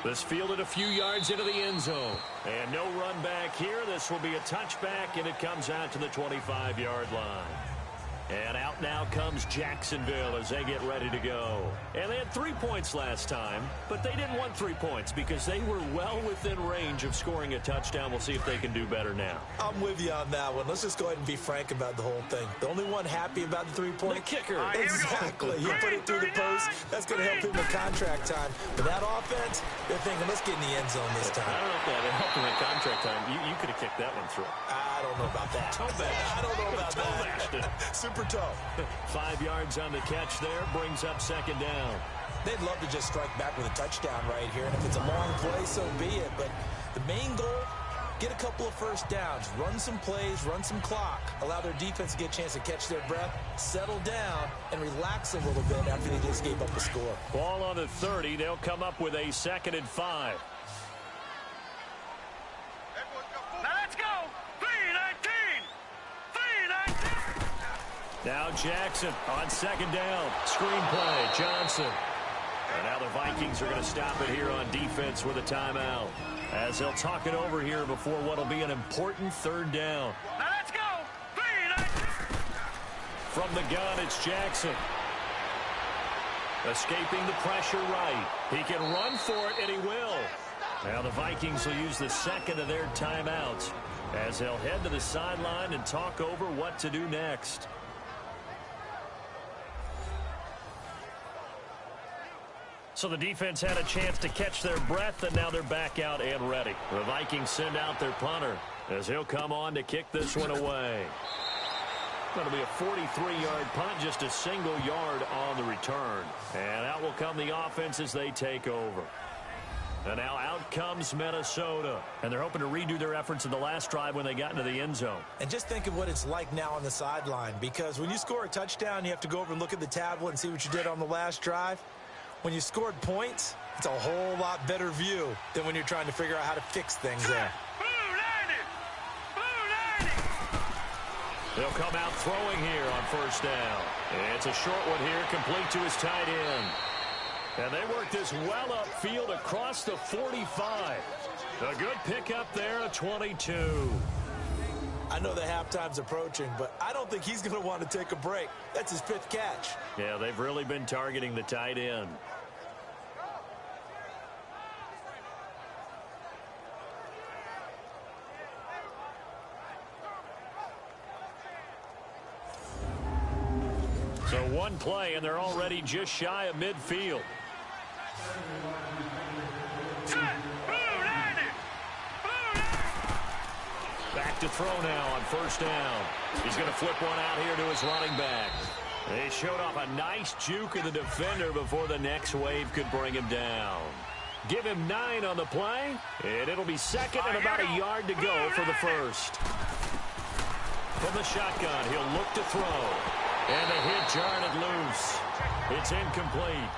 This fielded a few yards into the end zone. And no run back here. This will be a touchback, and it comes out to the 25-yard line. And out now comes Jacksonville as they get ready to go. And they had 3 points last time, but they didn't want 3 points because they were well within range of scoring a touchdown. We'll see if they can do better now. I'm with you on that one. Let's just go ahead and be frank about the whole thing. The only one happy about the 3-point? The kicker. Exactly. You put it through the post. That's going to help him with contract time. But that offense, they're thinking, let's get in the end zone this time. I don't know if that helped him with contract time. You could have kicked that one through. I don't know about that. I don't know about that. Super toe. 5 yards on the catch there, brings up second down. They'd love to just strike back with a touchdown right here, and if it's a long play, so be it. But the main goal, get a couple of first downs, run some plays, run some clock, allow their defense to get a chance to catch their breath, settle down, and relax a little bit after they just gave up a score. Ball on the 30. They'll come up with a 2nd and 5. Now let's go. 3-19. 3-19. Now Jackson on second down. Screen play, Johnson. And now the Vikings are going to stop it here on defense with a timeout, as they'll talk it over here before what will be an important 3rd down. Now let's go. 3-19. From the gun, it's Jackson. Escaping the pressure right. He can run for it, and he will. Now the Vikings will use the 2nd of their timeouts as they'll head to the sideline and talk over what to do next. So the defense had a chance to catch their breath, and now they're back out and ready. The Vikings send out their punter as he'll come on to kick this one away. Going to be a 43-yard punt, just a single yard on the return. And out will come the offense as they take over. And now out comes Minnesota. And they're hoping to redo their efforts in the last drive when they got into the end zone. And just think of what it's like now on the sideline, because when you score a touchdown, you have to go over and look at the tablet and see what you did on the last drive. When you scored points, it's a whole lot better view than when you're trying to figure out how to fix things there. They'll come out throwing here on 1st down. It's a short one here, complete to his tight end. And they work this well upfield across the 45. A good pickup there, a 22. I know the halftime's approaching, but I don't think he's going to want to take a break. That's his 5th catch. Yeah, they've really been targeting the tight end. So one play, and they're already just shy of midfield. Back to throw now on 1st down. He's going to flip one out here to his running back. They showed off a nice juke of the defender before the next wave could bring him down. Give him 9 on the play, and it'll be 2nd and about a yard to go for the 1st. From the shotgun, he'll look to throw. And the hit jarred it loose. It's incomplete.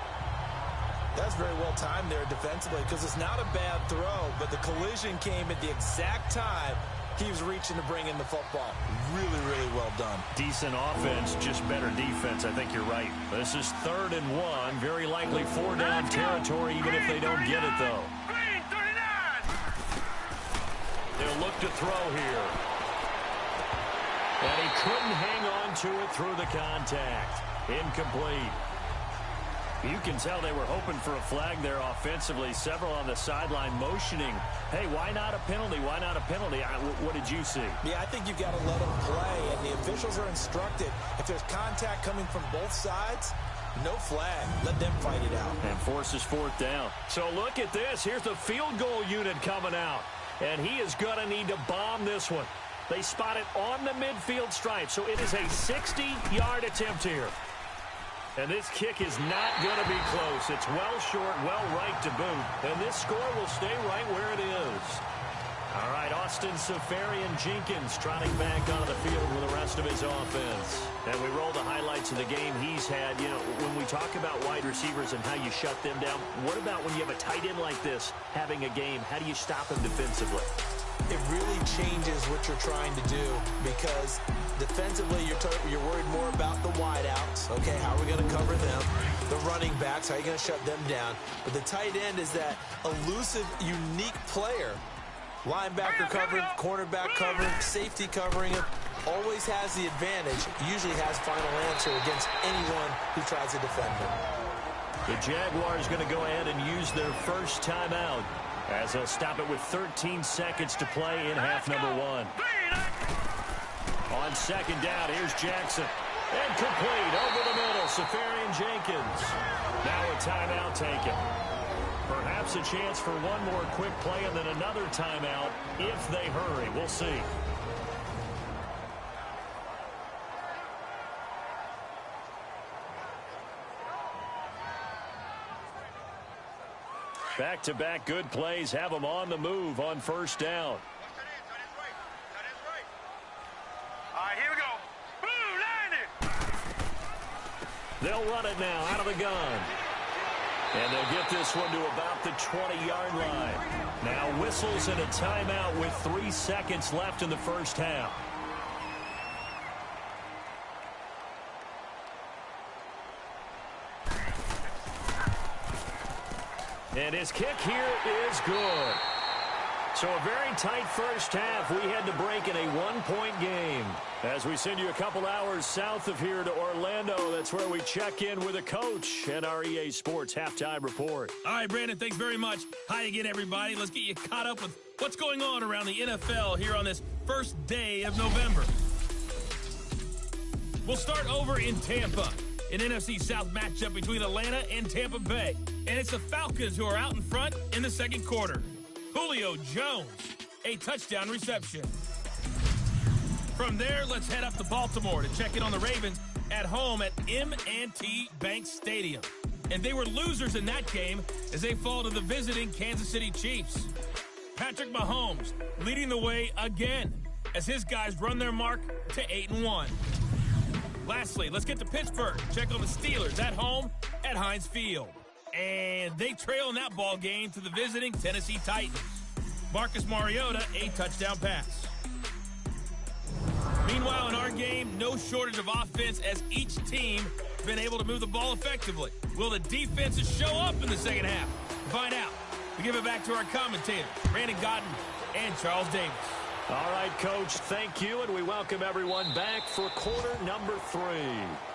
That's very well timed there defensively, because it's not a bad throw, but the collision came at the exact time he was reaching to bring in the football. Really, really well done. Decent offense, just better defense. I think you're right. This is 3rd and 1. Very likely 4-down territory, even if they don't get it, though. They'll look to throw here. And he couldn't hang on to it through the contact. Incomplete. You can tell they were hoping for a flag there offensively. Several on the sideline motioning, hey, why not a penalty? Why not a penalty? What did you see? Yeah, I think you've got to let them play, and the officials are instructed. If there's contact coming from both sides, no flag. Let them fight it out. And forces fourth down. So look at this. Here's the field goal unit coming out, and he is going to need to bomb this one. They spot it on the midfield stripe, so it is a 60-yard attempt here. And this kick is not going to be close. It's well short, well right to boot. And this score will stay right where it is. All right, Austin Seferian-Jenkins trotting back onto the field with the rest of his offense. And we roll the highlights of the game he's had. You know, when we talk about wide receivers and how you shut them down, what about when you have a tight end like this having a game? How do you stop him defensively? It really changes what you're trying to do, because defensively you're worried more about the wideouts. Okay, how are we going to cover them? The running backs, how are you going to shut them down? But the tight end is that elusive, unique player. Linebacker covering, cornerback covering, safety covering him. Always has the advantage, usually has final answer against anyone who tries to defend him. The Jaguars going to go ahead and use their first timeout, as they'll stop it with 13 seconds to play in half number one. On second down, here's Jackson. And complete over the middle, Seferian-Jenkins. Now a timeout taken. Perhaps a chance for one more quick play and then another timeout if they hurry. We'll see. Back-to-back good plays have them on the move on first down. All right, here we go. Boom, landed. They'll run it now out of the gun. And they'll get this one to about the 20-yard line. Now whistles and a timeout with 3 seconds left in the first half. And his kick here is good. So a very tight first half. We had to break in a one-point game. As we send you a couple hours south of here to Orlando, that's where we check in with a coach at our EA Sports Halftime Report. All right, Brandon, thanks very much. Hi again, everybody. Let's get you caught up with what's going on around the NFL here on this first day of November. We'll start over in Tampa. An NFC South matchup between Atlanta and Tampa Bay. And it's the Falcons who are out in front in the second quarter. Julio Jones, a touchdown reception. From there, let's head up to Baltimore to check in on the Ravens at home at M&T Bank Stadium. And they were losers in that game as they fall to the visiting Kansas City Chiefs. Patrick Mahomes leading the way again as his guys run their mark to 8-1. Lastly, let's get to Pittsburgh. Check on the Steelers at home at Heinz Field. And they trail in that ball game to the visiting Tennessee Titans. Marcus Mariota, a touchdown pass. Meanwhile, in our game, no shortage of offense as each team has been able to move the ball effectively. Will the defenses show up in the second half? To find out, we give it back to our commentators, Brandon Godden and Charles Davis. All right, Coach, thank you, and we welcome everyone back for quarter number 3.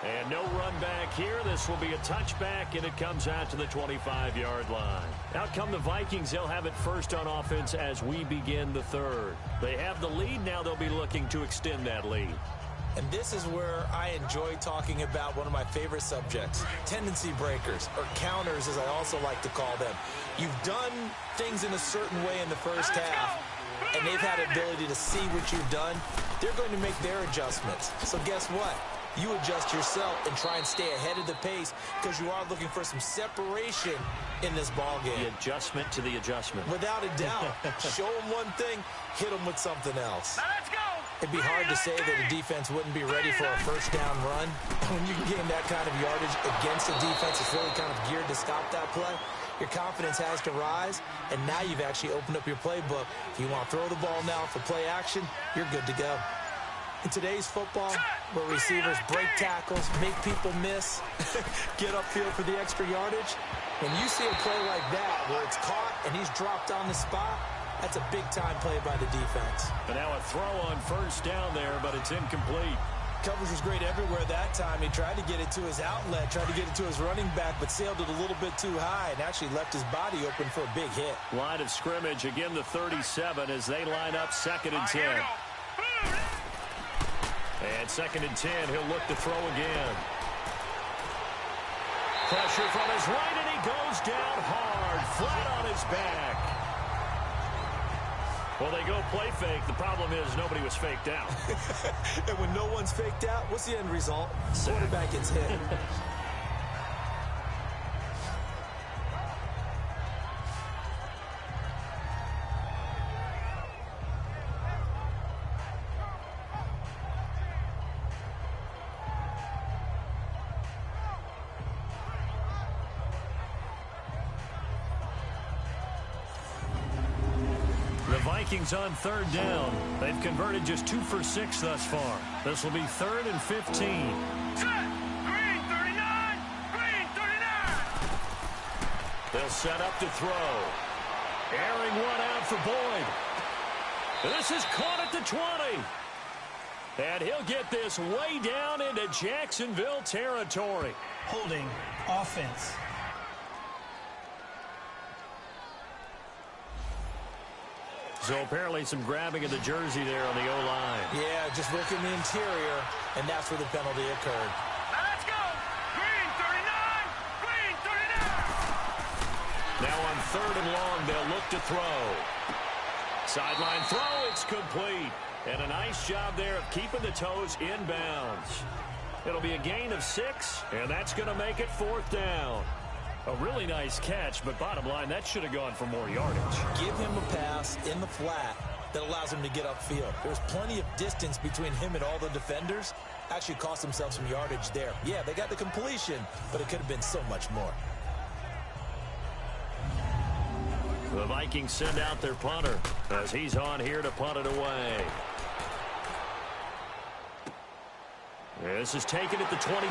And no run back here. This will be a touchback, and it comes out to the 25-yard line. Out come the Vikings. They'll have it first on offense as we begin the third. They have the lead. Now they'll be looking to extend that lead. And this is where I enjoy talking about one of my favorite subjects, tendency breakers, or counters as I also like to call them. You've done things in a certain way in the first half, and they've had the ability to see what you've done. They're going to make their adjustments. So guess what? You adjust yourself and try and stay ahead of the pace because you are looking for some separation in this ball game. The adjustment to the adjustment. Without a doubt. Show them one thing, hit them with something else. Now let's go. It'd be hard to say that a defense wouldn't be ready for a first down run. When you can gain that kind of yardage against a defense that's really kind of geared to stop that play, your confidence has to rise, and now you've actually opened up your playbook. If you want to throw the ball now for play action, you're good to go. In today's football, where receivers break tackles, make people miss, get upfield for the extra yardage, when you see a play like that where it's caught and he's dropped on the spot, that's a big-time play by the defense. And now a throw on first down there, but it's incomplete. coverage was great everywhere that time. He tried to get it to his outlet, tried to get it to his running back, but sailed it a little bit too high and actually left his body open for a big hit. Line of scrimmage, again the 37 as they line up 2nd and 10. And 2nd and 10, he'll look to throw again. Pressure from his right, and he goes down hard, flat on his back. Well, they go play fake. The problem is nobody was faked out. And when no one's faked out, what's the end result? Quarterback gets hit. Vikings on 3rd down. They've converted just 2 for 6 thus far. This will be 3rd and 15. Set. Green 39. Green 39. They'll set up to throw. Airing one out for Boyd. This is caught at the 20. And he'll get this way down into Jacksonville territory. Holding offense. So apparently some grabbing of the jersey there on the O-line. Yeah, just working the interior, and that's where the penalty occurred. Let's go. Green 39. Green 39. Now on 3rd and long, they'll look to throw. Sideline throw, it's complete. And a nice job there of keeping the toes inbounds. It'll be a gain of 6, and that's going to make it 4th down. A really nice catch, but bottom line, that should have gone for more yardage. Give him a pass in the flat that allows him to get upfield. There's plenty of distance between him and all the defenders. Actually cost himself some yardage there. Yeah, they got the completion, but it could have been so much more. The Vikings send out their punter as he's on here to punt it away. This is taken at the 23.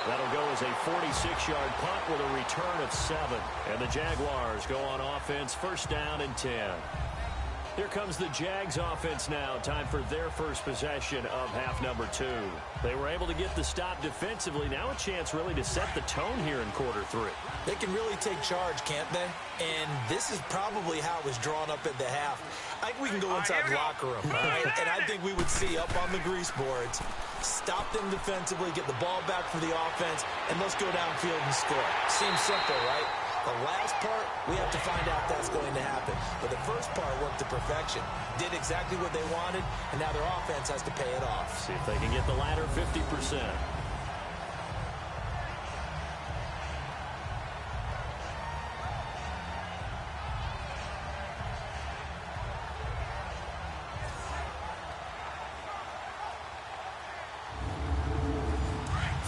That'll go as a 46-yard punt with a return of 7. And the Jaguars go on offense, 1st down and 10. Here comes the Jags offense now. Time for their first possession of half number 2. They were able to get the stop defensively. Now a chance really to set the tone here in quarter 3. They can really take charge, can't they? And this is probably how it was drawn up at the half. I think we can go inside the locker room, all right? And I think we would see up on the grease boards, stop them defensively, get the ball back for the offense, and let's go downfield and score. Seems simple, right? The last part, we have to find out that's going to happen. But the first part worked to perfection. Did exactly what they wanted, and now their offense has to pay it off. See if they can get the latter 50%.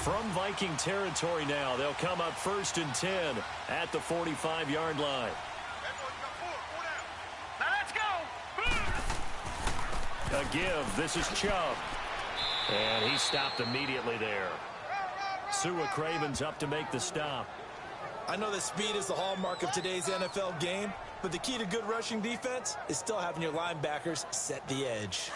From Viking territory now, they'll come up 1st and 10 at the 45-yard line. Let's go. A give. This is Chubb. And he stopped immediately there. Sua Craven's up to make the stop. I know that speed is the hallmark of today's NFL game, but the key to good rushing defense is still having your linebackers set the edge.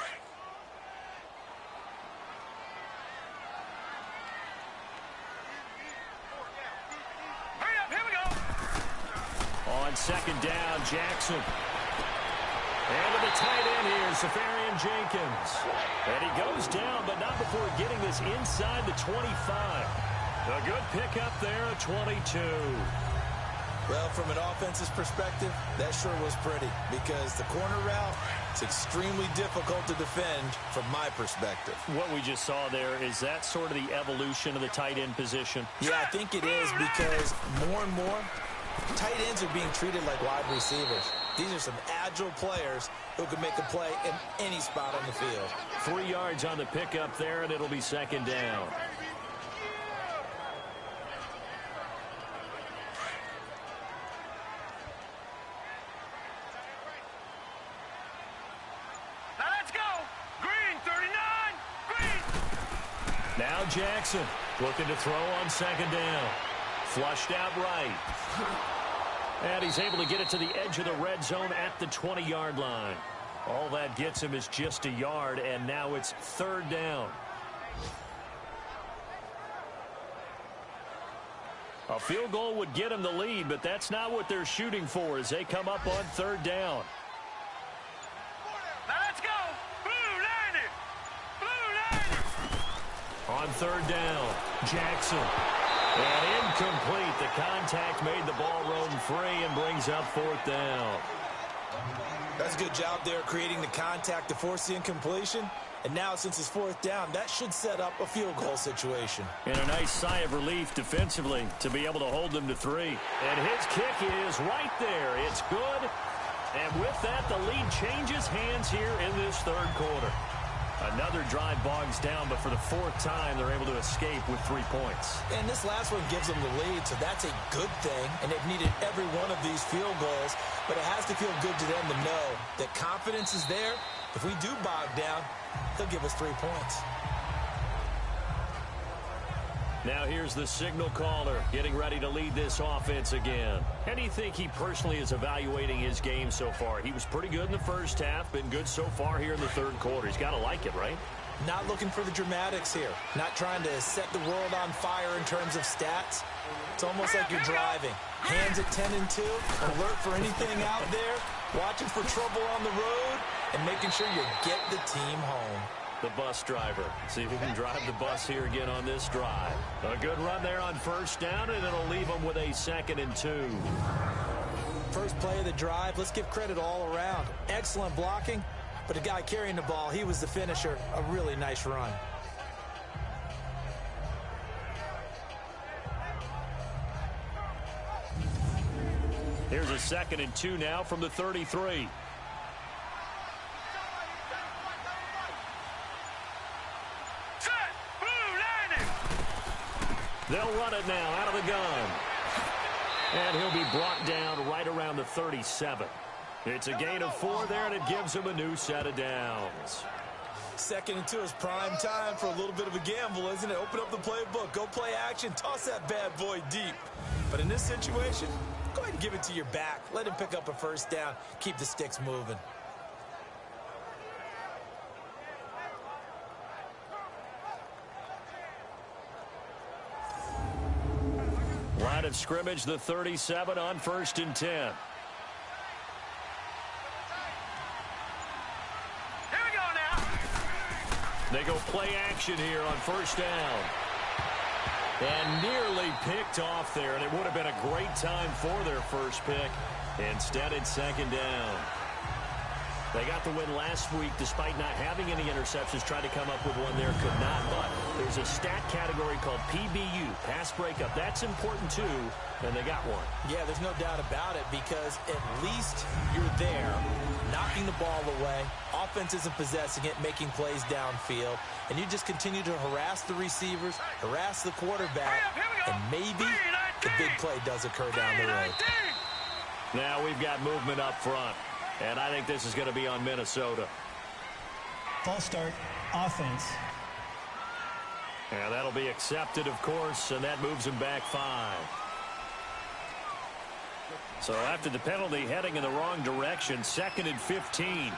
On 2nd down, Jackson. And to the tight end here, Safarian Jenkins. And he goes down, but not before getting this inside the 25. A good pickup there at 22. Well, from an offense's perspective, that sure was pretty because the corner route is extremely difficult to defend from my perspective. What we just saw there, is that sort of the evolution of the tight end position? Yeah, I think it is because more and more, tight ends are being treated like wide receivers. These are some agile players who can make a play in any spot on the field. 3 yards on the pickup there, and it'll be 2nd down. Let's go. Green 39. Green. Now Jackson looking to throw on 2nd down. Flushed out right. And he's able to get it to the edge of the red zone at the 20-yard line. All that gets him is just a yard, and now it's 3rd down. A field goal would get them the lead, but that's not what they're shooting for as they come up on third down. Now let's go. Blue Niners. Blue Niners. On third down, Jackson. And incomplete. The contact made the ball roam free and brings up fourth down. That's a good job there creating the contact to force the incompletion. And now, since it's fourth down, that should set up a field goal situation. And a nice sigh of relief defensively to be able to hold them to 3. And his kick is right there. It's good. And with that, the lead changes hands here in this third quarter. Another drive bogs down, but for the fourth time, they're able to escape with 3 points. And this last one gives them the lead, so that's a good thing. And they've needed every one of these field goals, but it has to feel good to them to know that confidence is there. If we do bog down, they'll give us 3 points. Now here's the signal caller getting ready to lead this offense again. How do you think he personally is evaluating his game so far? He was pretty good in the first half, been good so far here in the third quarter. He's got to like it, right? Not looking for the dramatics here. Not trying to set the world on fire in terms of stats. It's almost like you're driving. Hands at 10 and 2, alert for anything out there, watching for trouble on the road, and making sure you get the team home. The bus driver. See if he can drive the bus here again on this drive. A good run there on first down, and it'll leave them with a 2nd and 2. First play of the drive, let's give credit all around. Excellent blocking, but the guy carrying the ball, he was the finisher. A really nice run. Here's a 2nd and 2 now from the 33. They'll run it now out of the gun. And he'll be brought down right around the 37. It's a gain of 4 there, and it gives him a new set of downs. 2nd and 2 is prime time for a little bit of a gamble, isn't it? Open up the playbook, go play action, toss that bad boy deep. But in this situation, go ahead and give it to your back. Let him pick up a first down. Keep the sticks moving. Line of scrimmage, the 37 on 1st and 10. Here we go now. They go play action here on first down. And nearly picked off there, and it would have been a great time for their first pick. Instead, it's 2nd down. They got the win last week despite not having any interceptions. Tried to come up with one there, could not. But there's a stat category called PBU, pass breakup. That's important too, and they got one. Yeah, there's no doubt about it because at least you're there, knocking the ball away. Offense isn't possessing it, making plays downfield. And you just continue to harass the receivers, harass the quarterback, and maybe the big play does occur down the road. Now we've got movement up front. And I think this is going to be on Minnesota. False start, offense. And that'll be accepted, of course, and that moves him back 5. So after the penalty, heading in the wrong direction, 2nd and 15.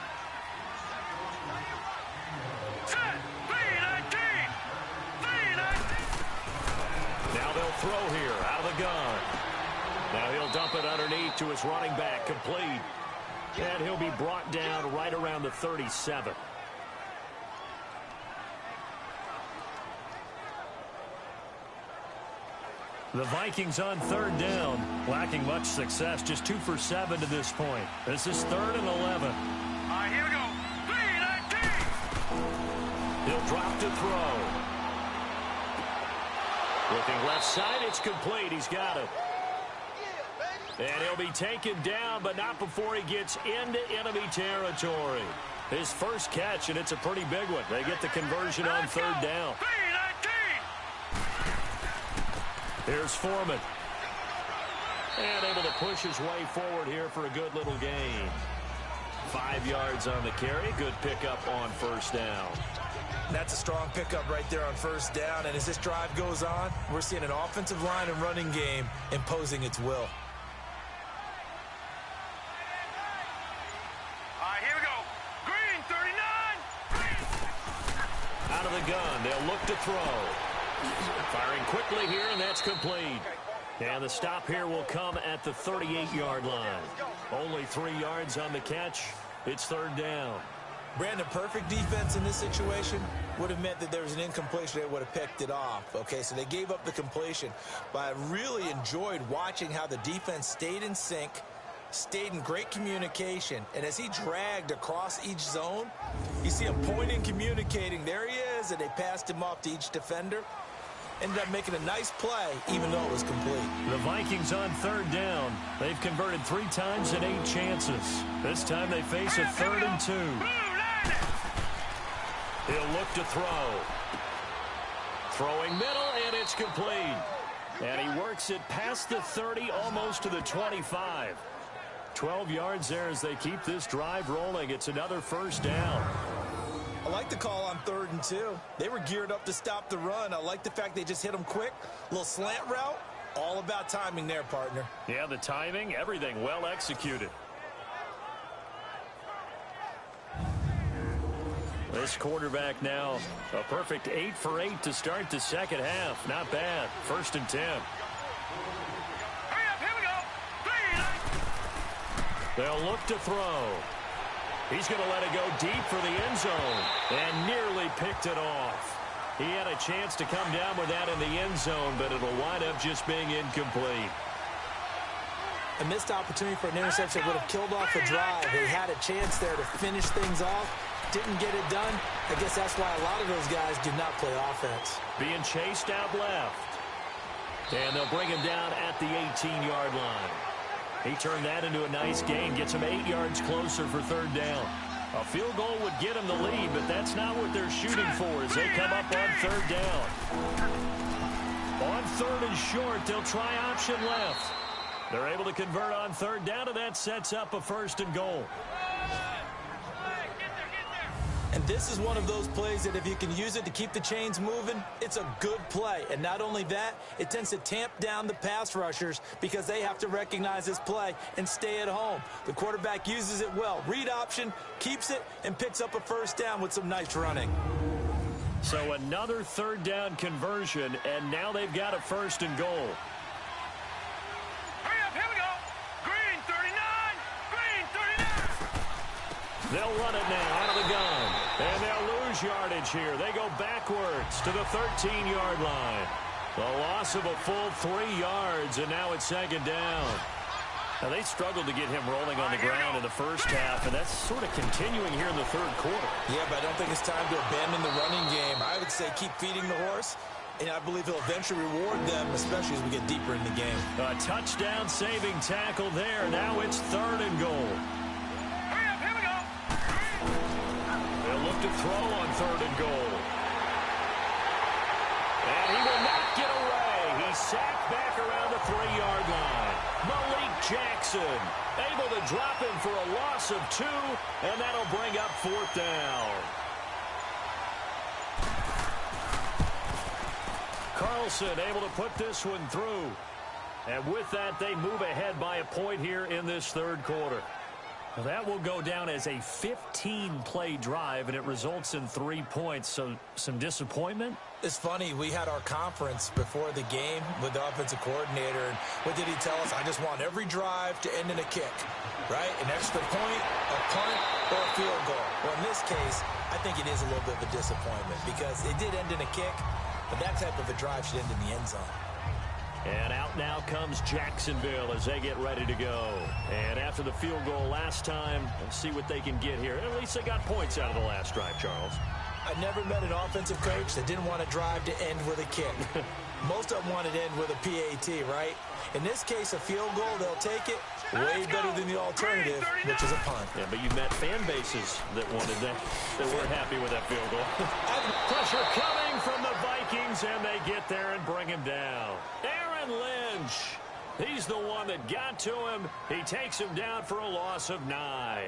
Now they'll throw here out of the gun. Now he'll dump it underneath to his running back, complete. And he'll be brought down right around the 37. The Vikings on third down, lacking much success, just 2 for 7 to this point. This is 3rd and 11. All right, here we go. 3-19. He'll drop to throw. Looking left side, it's complete. He's got it. And he'll be taken down, but not before he gets into enemy territory. His first catch, and it's a pretty big one. They get the conversion on third down. 3-19. Here's Foreman. And able to push his way forward here for a good little gain. 5 yards on the carry. Good pickup on first down. That's a strong pickup right there on first down. And as this drive goes on, we're seeing an offensive line and running game imposing its will. they'll look to throw. Firing quickly here, and that's complete. And the stop here will come at the 38-yard line. Only 3 yards on the catch. It's third down. Brandon, perfect defense in this situation would have meant that there was an incompletion. They would have picked it off. Okay, so they gave up the completion. But I really enjoyed watching how the defense stayed in sync, stayed in great communication. And as he dragged across each zone, you see him pointing, communicating. There he is, and they passed him off to each defender. Ended up making a nice play, even though it was complete. The Vikings on third down. They've converted 3 times in 8 chances. This time they face a 3rd and 2. He'll look to throw. Throwing middle, and it's complete. And he works it past the 30, almost to the 25. 12 yards there as they keep this drive rolling. It's another first down. I like the call on 3rd and 2. They were geared up to stop the run. I like the fact they just hit them quick. A little slant route. All about timing there, partner. Yeah, the timing, everything well executed. This quarterback now, a perfect 8 for 8 to start the second half. Not bad. 1st and 10. Hurry up, here we go. They'll look to throw. He's going to let it go deep for the end zone and nearly picked it off. He had a chance to come down with that in the end zone, but it'll wind up just being incomplete. A missed opportunity for an interception would have killed off a drive. They had a chance there to finish things off. Didn't get it done. I guess that's why a lot of those guys do not play offense. Being chased out left. And they'll bring him down at the 18-yard line. He turned that into a nice gain, gets him 8 yards closer for third down. A field goal would get him the lead, but that's not what they're shooting for as they come up on third down. On 3rd and short, they'll try option left. They're able to convert on third down, and that sets up a 1st and goal. And this is one of those plays that if you can use it to keep the chains moving, it's a good play. And not only that, it tends to tamp down the pass rushers because they have to recognize this play and stay at home. The quarterback uses it well. Read option, keeps it, and picks up a 1st down with some nice running. So another 3rd down conversion, and now they've got a 1st and goal. Hurry up, here we go. Green 39, green 39. They'll run it now out of the gun. And they'll lose yardage here. They go backwards to the 13-yard line. The loss of a full 3 yards, and now it's 2nd down. Now, they struggled to get him rolling on the ground in the first half, and that's sort of continuing here in the 3rd quarter. Yeah, but I don't think it's time to abandon the running game. I would say keep feeding the horse, and I believe he'll eventually reward them, especially as we get deeper in the game. A touchdown-saving tackle there. Now it's 3rd and goal. To throw on 3rd and goal. And he will not get away. He's sacked back around the 3-yard line. Malik Jackson able to drop him for a loss of 2, and that'll bring up 4th down. Carlson able to put this one through. And with that, they move ahead by a point here in this 3rd quarter. Well, that will go down as a 15-play drive, and it results in 3 points. So some disappointment? It's funny. We had our conference before the game with the offensive coordinator. And what did he tell us? I just want every drive to end in a kick, right? An extra point, a punt, or a field goal. Well, in this case, I think it is a little bit of a disappointment because it did end in a kick, but that type of a drive should end in the end zone. And out now comes Jacksonville as they get ready to go. And after the field goal last time, let's see what they can get here. At least they got points out of the last drive, Charles. I never met an offensive coach that didn't want a drive to end with a kick. Most of them wanted to end with a PAT, right? In this case, a field goal, they'll take it. Way better than the alternative, which is a punt. Yeah, but you met fan bases that wanted that, that weren't happy with that field goal. Pressure coming from the Vikings, and they get there and bring him down. Aaron Lynch, he's the one that got to him. He takes him down for a loss of 9.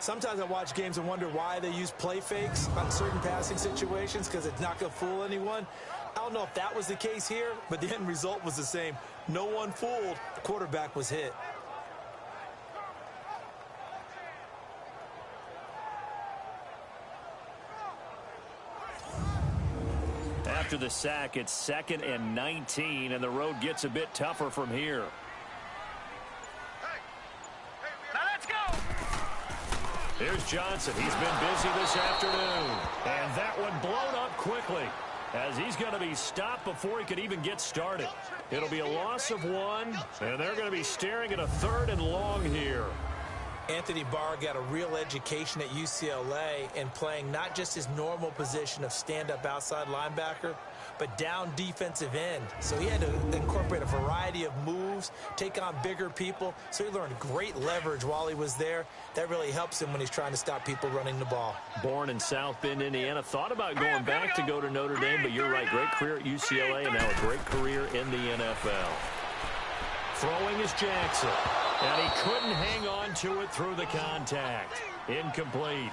Sometimes I watch games and wonder why they use play fakes on certain passing situations because it's not going to fool anyone. I don't know if that was the case here, but the end result was the same. No one fooled. The quarterback was hit. after the sack. It's 2nd and 19, and the road gets a bit tougher from here. Now let's go. Here's Johnson. He's been busy this afternoon. And that one blown up quickly, as he's going to be stopped before he could even get started. It'll be a loss of 1, and they're going to be staring at a 3rd and long here. Anthony Barr got a real education at UCLA in playing not just his normal position of stand-up outside linebacker, but down defensive end. So he had to incorporate a variety of moves, take on bigger people. So he learned great leverage while he was there. That really helps him when he's trying to stop people running the ball. Born in South Bend, Indiana. Thought about going back to go to Notre Dame, but you're right. Great career at UCLA and now a great career in the NFL. Throwing is Jackson. And he couldn't hang on to it through the contact. Incomplete.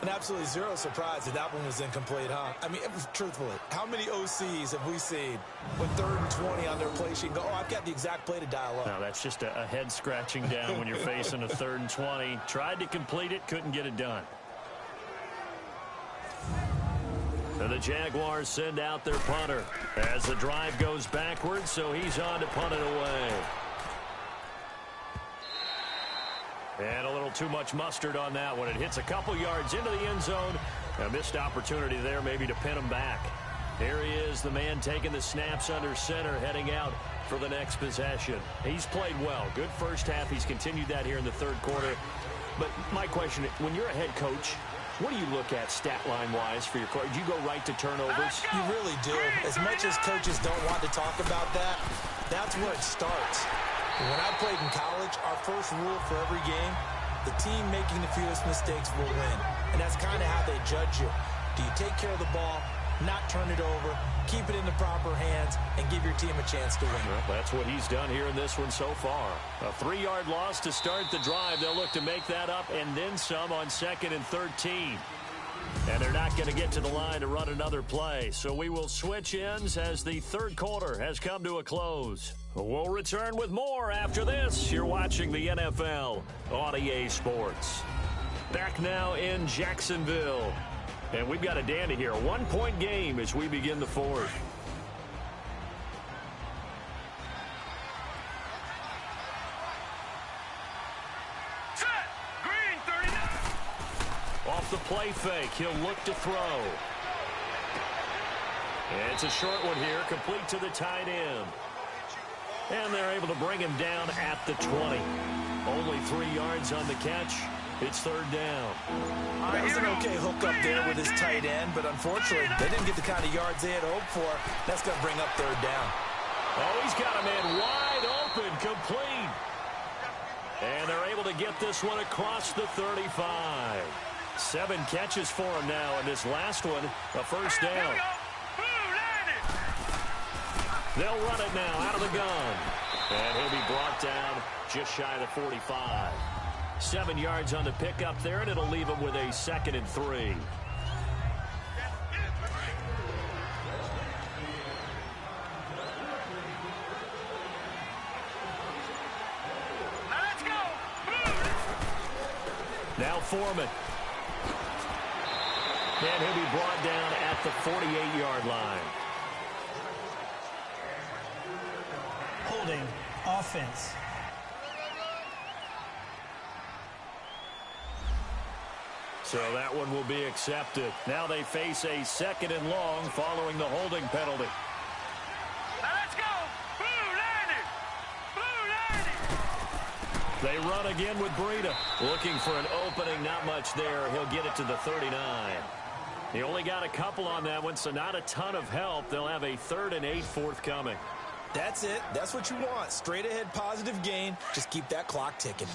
And absolutely zero surprise that one was incomplete, huh? I mean, truthfully, how many OCs have we seen with 3rd and 20 on their play sheet and go, oh, I've got the exact play to dial up? No, that's just a head scratching down when you're facing a 3rd and 20. Tried to complete it, couldn't get it done. And the Jaguars send out their punter as the drive goes backwards, so he's on to punt it away. And a little too much mustard on that one. It hits a couple yards into the end zone. A missed opportunity there maybe to pin him back. Here he is, the man taking the snaps under center, heading out for the next possession. He's played well. Good first half. He's continued that here in the 3rd quarter. But my question, when you're a head coach, what do you look at stat line-wise for your coach? Do you go right to turnovers? You really do. As much as coaches don't want to talk about that, that's where it starts. When I played in college, our first rule for every game, the team making the fewest mistakes will win. And that's kind of how they judge you. Do you take care of the ball, not turn it over, keep it in the proper hands, and give your team a chance to win? Well, that's what he's done here in this one so far. A 3-yard loss to start the drive. They'll look to make that up and then some on 2nd and 13. And they're not going to get to the line to run another play. So we will switch ends as the 3rd quarter has come to a close. We'll return with more after this. You're watching the NFL on EA Sports. Back now in Jacksonville. And we've got a dandy here. 1-point game as we begin the 4th. Set. Green 39. Off the play fake, he'll look to throw. And it's a short one here, complete to the tight end. And they're able to bring him down at the 20. Only 3 yards on the catch. It's 3rd down. That was an okay hook up there with his tight end, but unfortunately, they didn't get the kind of yards they had hoped for. That's going to bring up 3rd down. Oh, he's got a man wide open, complete. And they're able to get this one across the 35. 7 catches for him now, and this last one, a 1st down. They'll run it now out of the gun. And he'll be brought down just shy of the 45. 7 yards on the pickup there, and it'll leave him with a 2nd and 3. Let's go. Now Foreman. And he'll be brought down at the 48-yard line. Holding offense. So that one will be accepted. Now they face a 2nd and long following the holding penalty. Let's go. They run again with Breida. Looking for an opening, not much there. He'll get it to the 39. He only got a couple on that one, so not a ton of help. They'll have a 3rd and 8 forthcoming. That's it. That's what you want. Straight ahead positive gain. Just keep that clock ticking.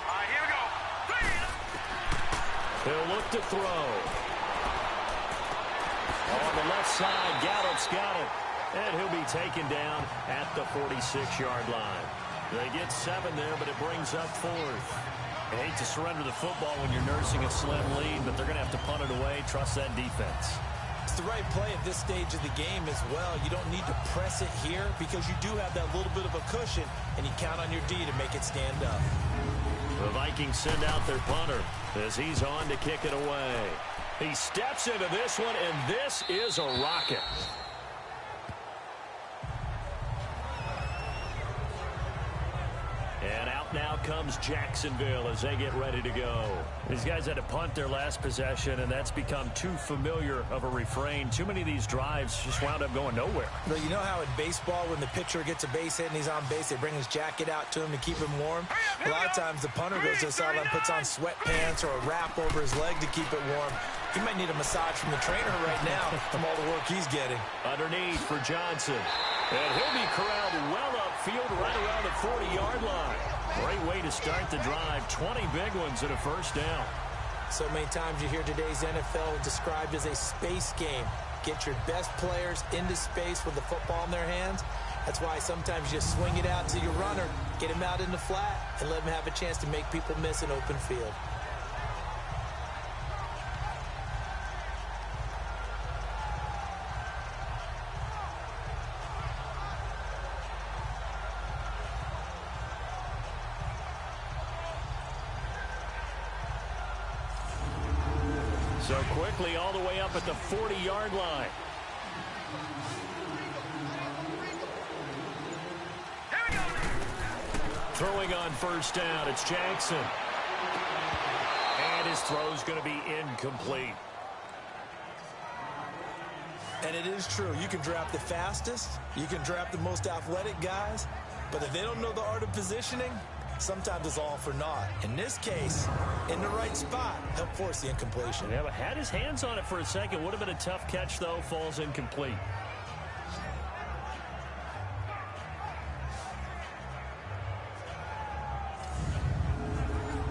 All right, here we go. He'll look to throw. On the left side, Gallup's got it. And he'll be taken down at the 46-yard line. They get 7 there, but it brings up 4th. I hate to surrender the football when you're nursing a slim lead, but they're going to have to punt it away. Trust that defense. It's the right play at this stage of the game as well. You don't need to press it here because you do have that little bit of a cushion, and you count on your D to make it stand up. The Vikings send out their punter as he's on to kick it away. He steps into this one, and this is a rocket. And out now comes Jacksonville as they get ready to go. These guys had to punt their last possession, and that's become too familiar of a refrain. Too many of these drives just wound up going nowhere. But you know how in baseball, when the pitcher gets a base hit and he's on base, they bring his jacket out to him to keep him warm? A lot of times the punter goes to the sideline, puts on sweatpants or a wrap over his leg to keep it warm. He might need a massage from the trainer right now from all the work he's getting. Underneath for Johnson. And he'll be corralled well upfield right around the 40-yard line. Great way to start the drive. 20 big ones and a first down. So many times you hear today's NFL described as a space game. Get your best players into space with the football in their hands. That's why sometimes you just swing it out to your runner, get him out in the flat, and let him have a chance to make people miss an open field. So quickly all the way up at the 40-yard line. Throwing on first down, it's Jackson. And his throw's going to be incomplete. And it is true. You can draft the fastest. You can draft the most athletic guys. But if they don't know the art of positioning, sometimes it's all for naught. In this case, in the right spot, he'll force the incompletion. Yeah, but had his hands on it for a second. Would have been a tough catch, though. Falls incomplete.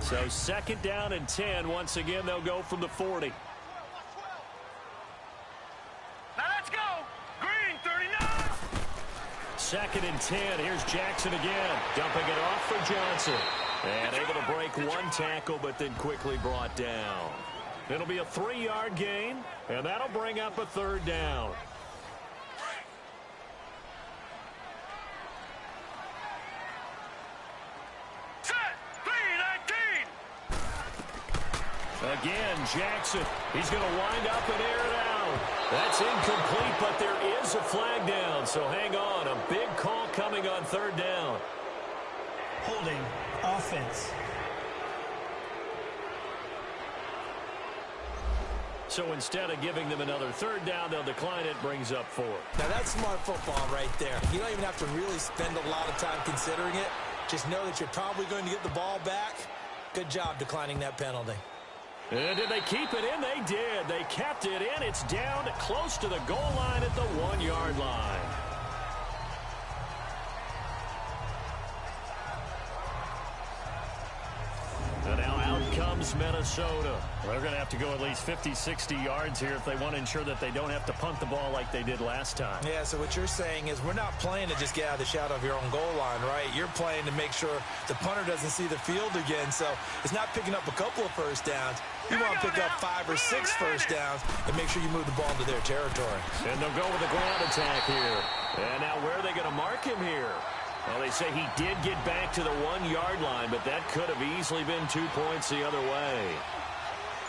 So second down and 10. Once again, they'll go from the 40. Now let's go. Green, 39. Second and 10. Here's Jackson again. Dumping it off for Johnson. And able to break one tackle, but then quickly brought down. It'll be a 3-yard gain, and that'll bring up a third down. Again, Jackson. He's going to wind up and air it out. That's incomplete, but there is a flag down. So hang on. A big call coming on third down. Holding offense. So instead of giving them another third down, they'll decline it. Brings up 4. Now that's smart football right there. You don't even have to really spend a lot of time considering it. Just know that you're probably going to get the ball back. Good job declining that penalty. And did they keep it in? They did. They kept it in. It's down close to the goal line at the 1-yard line. And now out comes Minnesota. They're going to have to go at least 50, 60 yards here if they want to ensure that they don't have to punt the ball like they did last time. Yeah, so what you're saying is we're not playing to just get out of the shadow of your own goal line, right? You're playing to make sure the punter doesn't see the field again. So it's not picking up a couple of first downs. You want to pick up 5 or 6 first downs and make sure you move the ball into their territory. And they'll go with a ground attack here. And now where are they going to mark him here? Well, they say he did get back to the 1-yard line, but that could have easily been 2 points the other way.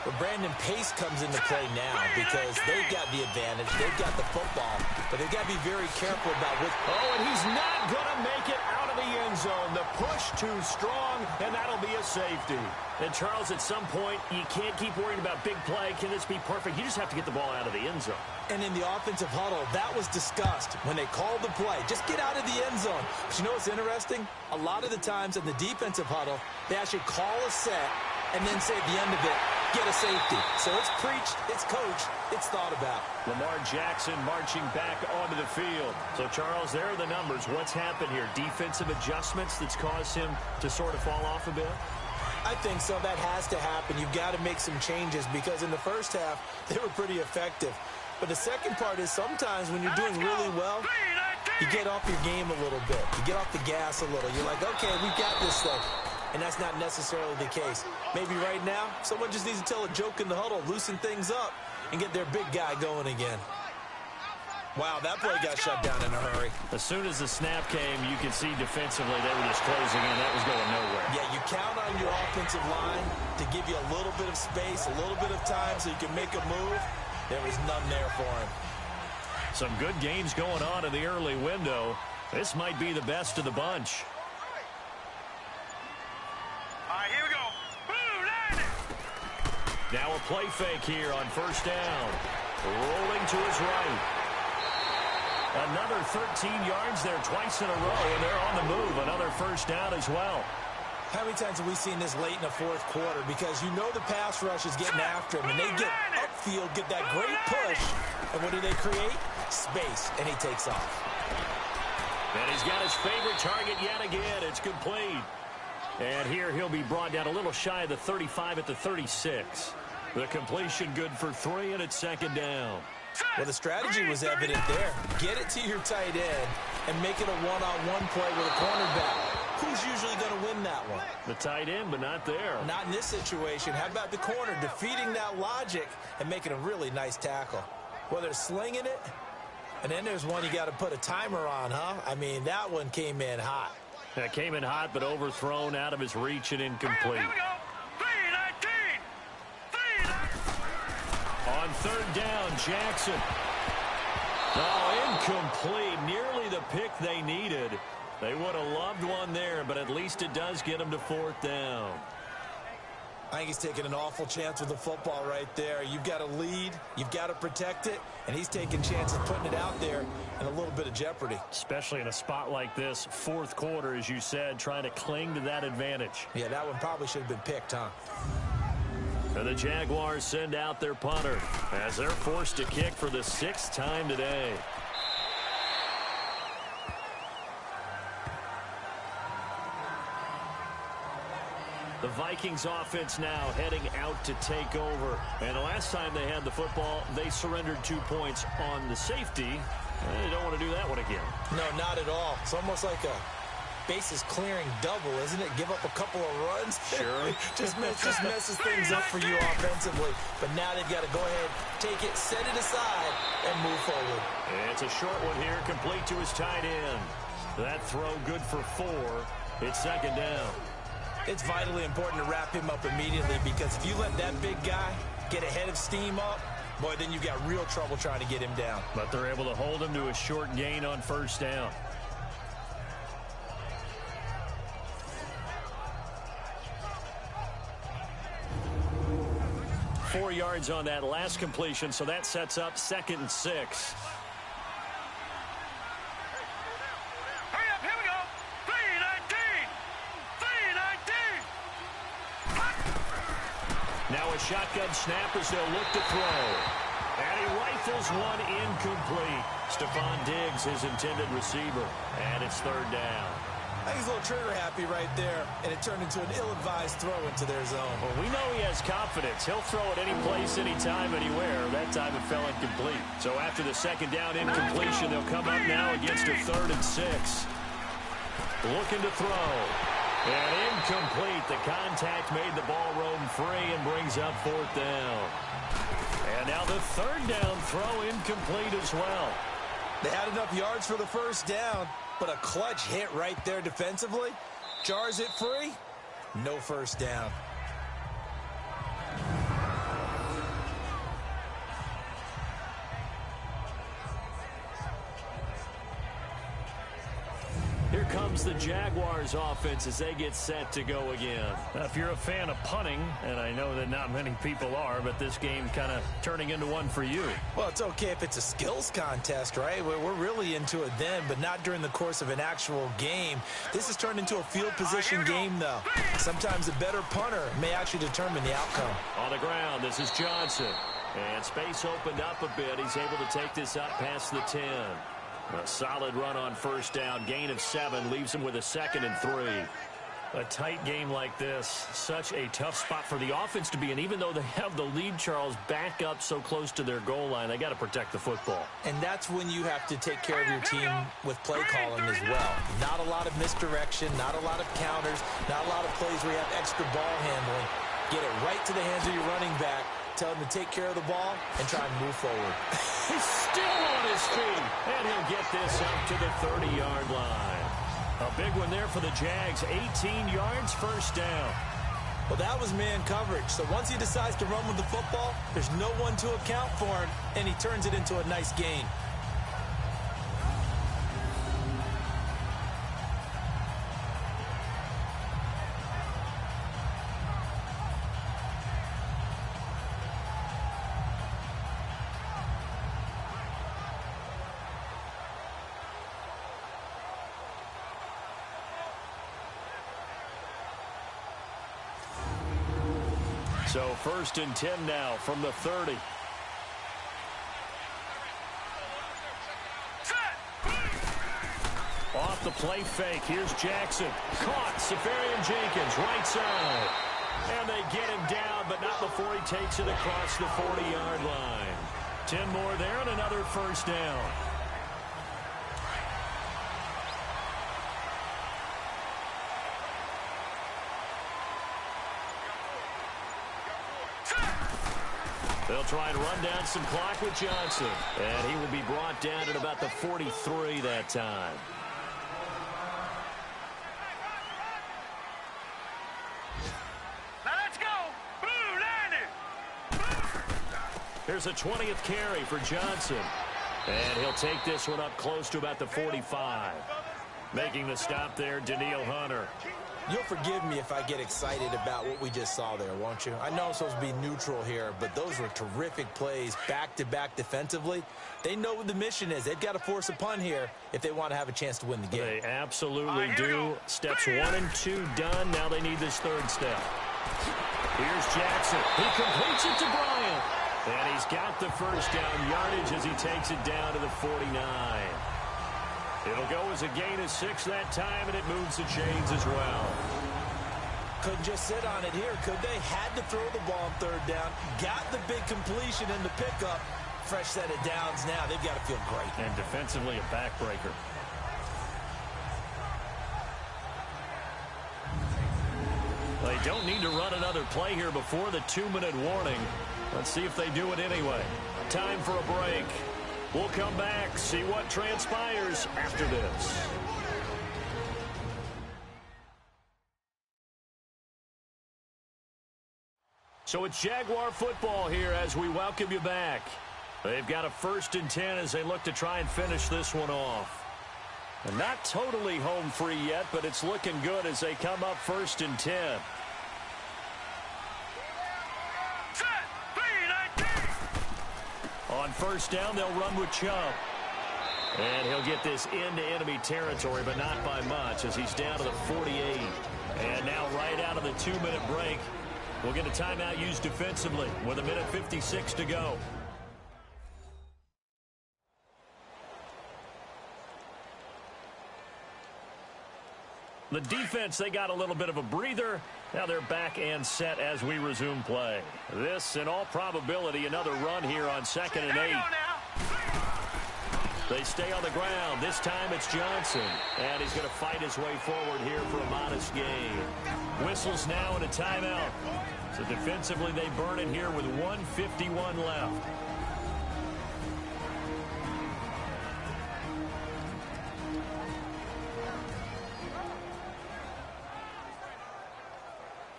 But Brandon Pace comes into play now because they've got the advantage. They've got the football, but they've got to be very careful about what... Oh, and he's not going to make it out of the end zone. The push too strong, and that'll be a safety. And, Charles, at some point, you can't keep worrying about big play. Can this be perfect? You just have to get the ball out of the end zone. And in the offensive huddle, that was discussed when they called the play. Just get out of the end zone. But you know what's interesting? A lot of the times in the defensive huddle, they actually call a set and then say at the end of it, get a safety. So it's preached, it's coached, it's thought about. Lamar Jackson marching back onto the field. So, Charles, there are the numbers. What's happened here? Defensive adjustments that's caused him to sort of fall off a bit? I think so. That has to happen. You've got to make some changes because in the first half, they were pretty effective. But the second part is sometimes when you're doing really well, you get off your game a little bit. You get off the gas a little. You're like, okay, we've got this thing. And that's not necessarily the case. Maybe right now, someone just needs to tell a joke in the huddle, loosen things up, and get their big guy going again. Wow, that play got shut down in a hurry. As soon as the snap came, you could see defensively they were just closing in. That was going nowhere. Yeah, you count on your offensive line to give you a little bit of space, a little bit of time so you can make a move. There was none there for him. Some good gains going on in the early window. This might be the best of the bunch. All right, here we go. Boom, line it. Now a play fake here on first down. Rolling to his right. Another 13 yards there twice in a row, and they're on the move. Another first down as well. How many times have we seen this late in the fourth quarter? Because you know the pass rush is getting after him, and they get upfield, get that great push. And what do they create? Space, and he takes off. And he's got his favorite target yet again. It's complete. And here he'll be brought down a little shy of the 35 at the 36. The completion good for 3, and it's second down. Well, the strategy was evident there. Get it to your tight end and make it a one-on-one play with a cornerback. Who's usually going to win that one? The tight end, but not there. Not in this situation. How about the corner defeating that logic and making a really nice tackle? Well, they're slinging it, and then there's one you got to put a timer on, huh? I mean, that one came in hot. That came in hot, but overthrown out of his reach and incomplete. Here we go. 3-19. On third down, Jackson. Oh, incomplete. Nearly the pick they needed. They would have loved one there, but at least it does get them to fourth down. I think he's taking an awful chance with the football right there. You've got to lead, you've got to protect it, and he's taking chances putting it out there in a little bit of jeopardy. Especially in a spot like this, fourth quarter, as you said, trying to cling to that advantage. Yeah, that one probably should have been picked, huh? And the Jaguars send out their punter as they're forced to kick for the 6th time today. The Vikings offense now heading out to take over. And the last time they had the football, they surrendered 2 points on the safety. They don't want to do that one again. No, not at all. It's almost like a bases clearing double, isn't it? Give up a couple of runs. Sure. just messes things up for you offensively. But now they've got to go ahead, take it, set it aside, and move forward. It's a short one here, complete to his tight end. That throw good for 4. It's second down. It's vitally important to wrap him up immediately, because if you let that big guy get a head of steam up, boy, then you've got real trouble trying to get him down. But they're able to hold him to a short gain on first down. Four yards on that last completion, so that sets up 2nd and 6. Hurry up, here we go. 3-19. Now a shotgun snap as they'll look to throw. And he rifles one incomplete. Stephon Diggs, his intended receiver. And it's third down. I think he's a little trigger happy right there, and it turned into an ill-advised throw into their zone. Well, we know he has confidence. He'll throw it any place, anytime, anywhere. That time it fell incomplete. So after the second down incompletion, they'll come up now against a 3rd and 6. Looking to throw. And incomplete. The contact made the ball roam free and brings up 4th down. And now the 3rd down throw incomplete as well. They had enough yards for the first down, but a clutch hit right there defensively. Jars it free. No first down. Here comes the Jaguars offense as they get set to go again. Now, if you're a fan of punting, and I know that not many people are, but this game kind of turning into one for you. Well, it's okay if it's a skills contest, right? We're really into it then, but not during the course of an actual game. This has turned into a field position game, though. Sometimes a better punter may actually determine the outcome. On the ground, this is Johnson. And space opened up a bit. He's able to take this up past the 10. A solid run on first down. Gain of 7 leaves him with a 2nd and 3. A tight game like this, such a tough spot for the offense to be in. Even though they have the lead, Charles, back up so close to their goal line, they got to protect the football. And that's when you have to take care of your team with play calling as well. Not a lot of misdirection, not a lot of counters, not a lot of plays where you have extra ball handling. Get it right to the hands of your running back. Tell him to take care of the ball and try and move forward. He's still on his his feet, and he'll get this up to the 30-yard line. A big one there for the Jags. 18 yards, first down. Well, that was man coverage. So once he decides to run with the football, there's no one to account for him, and he turns it into a nice gain. So first and 10 now from the 30. Off the play fake. Here's Jackson. Caught. Safarian Jenkins, right side. And they get him down, but not before he takes it across the 40-yard line. 10 more there and another first down. They'll try and run down some clock with Johnson. And he will be brought down at about the 43 that time. Now let's go. Boo, Landy. Here's a 20th carry for Johnson. And he'll take this one up close to about the 45. Making the stop there, Danielle Hunter. You'll forgive me if I get excited about what we just saw there, won't you? I know I'm supposed to be neutral here, but those were terrific plays back-to-back defensively. They know what the mission is. They've got to force a punt here if they want to have a chance to win the game. They absolutely do. Steps 1 and 2 done. Now they need this third step. Here's Jackson. He completes it to Bryant. And he's got the first down yardage as he takes it down to the 49. It'll go as a gain of 6 that time, and it moves the chains as well. Couldn't just sit on it here, could they? Had to throw the ball on third down. Got the big completion in the pickup. Fresh set of downs now. They've got to feel great. And defensively, a backbreaker. They don't need to run another play here before the 2-minute warning. Let's see if they do it anyway. Time for a break. We'll come back, see what transpires after this. So it's Jaguar football here as we welcome you back. They've got a 1st and 10 as they look to try and finish this one off. And not totally home free yet, but it's looking good as they come up 1st and 10. On first down, they'll run with Chubb. And he'll get this into enemy territory, but not by much as he's down to the 48. And now right out of the 2-minute break, we'll get a timeout used defensively with 1:56 to go. The defense, they got a little bit of a breather. Now they're back and set as we resume play. This, in all probability, another run here on 2nd and 8. They stay on the ground. This time it's Johnson. And he's going to fight his way forward here for a modest gain. Whistles now and a timeout. So defensively, they burn it here with 1:51 left.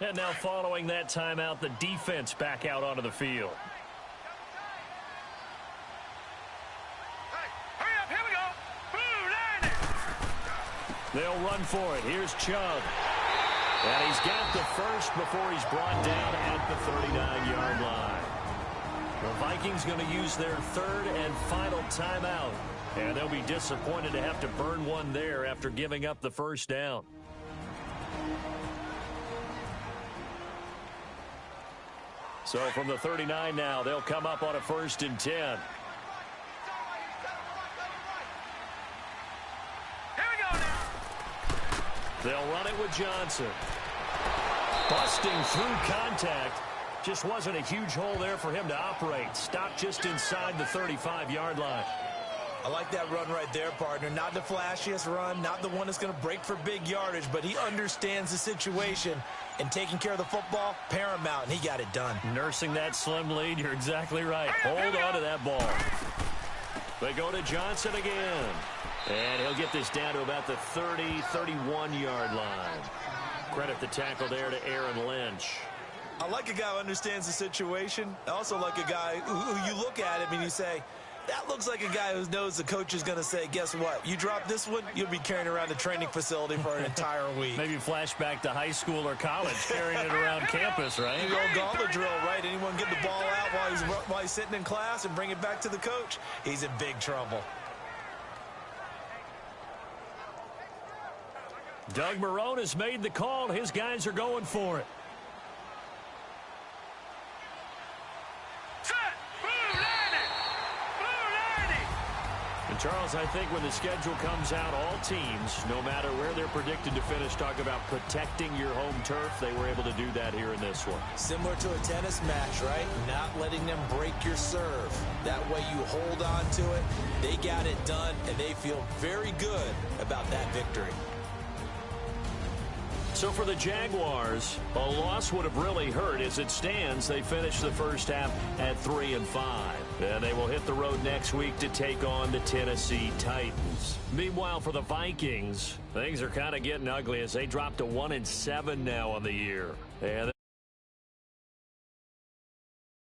And now following that timeout, the defense back out onto the field. Hey, hurry up, here we go. Boo, Landy. They'll run for it. Here's Chubb. And he's got the first before he's brought down at the 39-yard line. The Vikings going to use their 3rd and final timeout. And they'll be disappointed to have to burn one there after giving up the first down. So from the 39 now, they'll come up on a 1st and 10. Here we go now. They'll run it with Johnson. Busting through contact. Just wasn't a huge hole there for him to operate. Stopped just inside the 35-yard line. I like that run right there, partner. Not the flashiest run, not the one that's going to break for big yardage, but he understands the situation, and taking care of the football, paramount, and he got it done. Nursing that slim lead, you're exactly right. Hold on to that ball. They go to Johnson again. And he'll get this down to about the 30, 31-yard line. Credit the tackle there to Aaron Lynch. I like a guy who understands the situation. I also like a guy who you look at him and you say, that looks like a guy who knows the coach is going to say, guess what? You drop this one, you'll be carrying around the training facility for an entire week. Maybe flashback to high school or college, carrying it around campus, right? The old gauntlet drill, right? Anyone get the ball out while he's sitting in class and bring it back to the coach? He's in big trouble. Doug Marrone has made the call. His guys are going for it. And Charles, I think when the schedule comes out, all teams, no matter where they're predicted to finish, talk about protecting your home turf. They were able to do that here in this one. Similar to a tennis match, right? Not letting them break your serve. That way you hold on to it. They got it done, and they feel very good about that victory. So for the Jaguars, a loss would have really hurt. As it stands, they finished the first half at 3-5. And they will hit the road next week to take on the Tennessee Titans. Meanwhile, for the Vikings, things are kind of getting ugly as they drop to 1-7 now on the year. And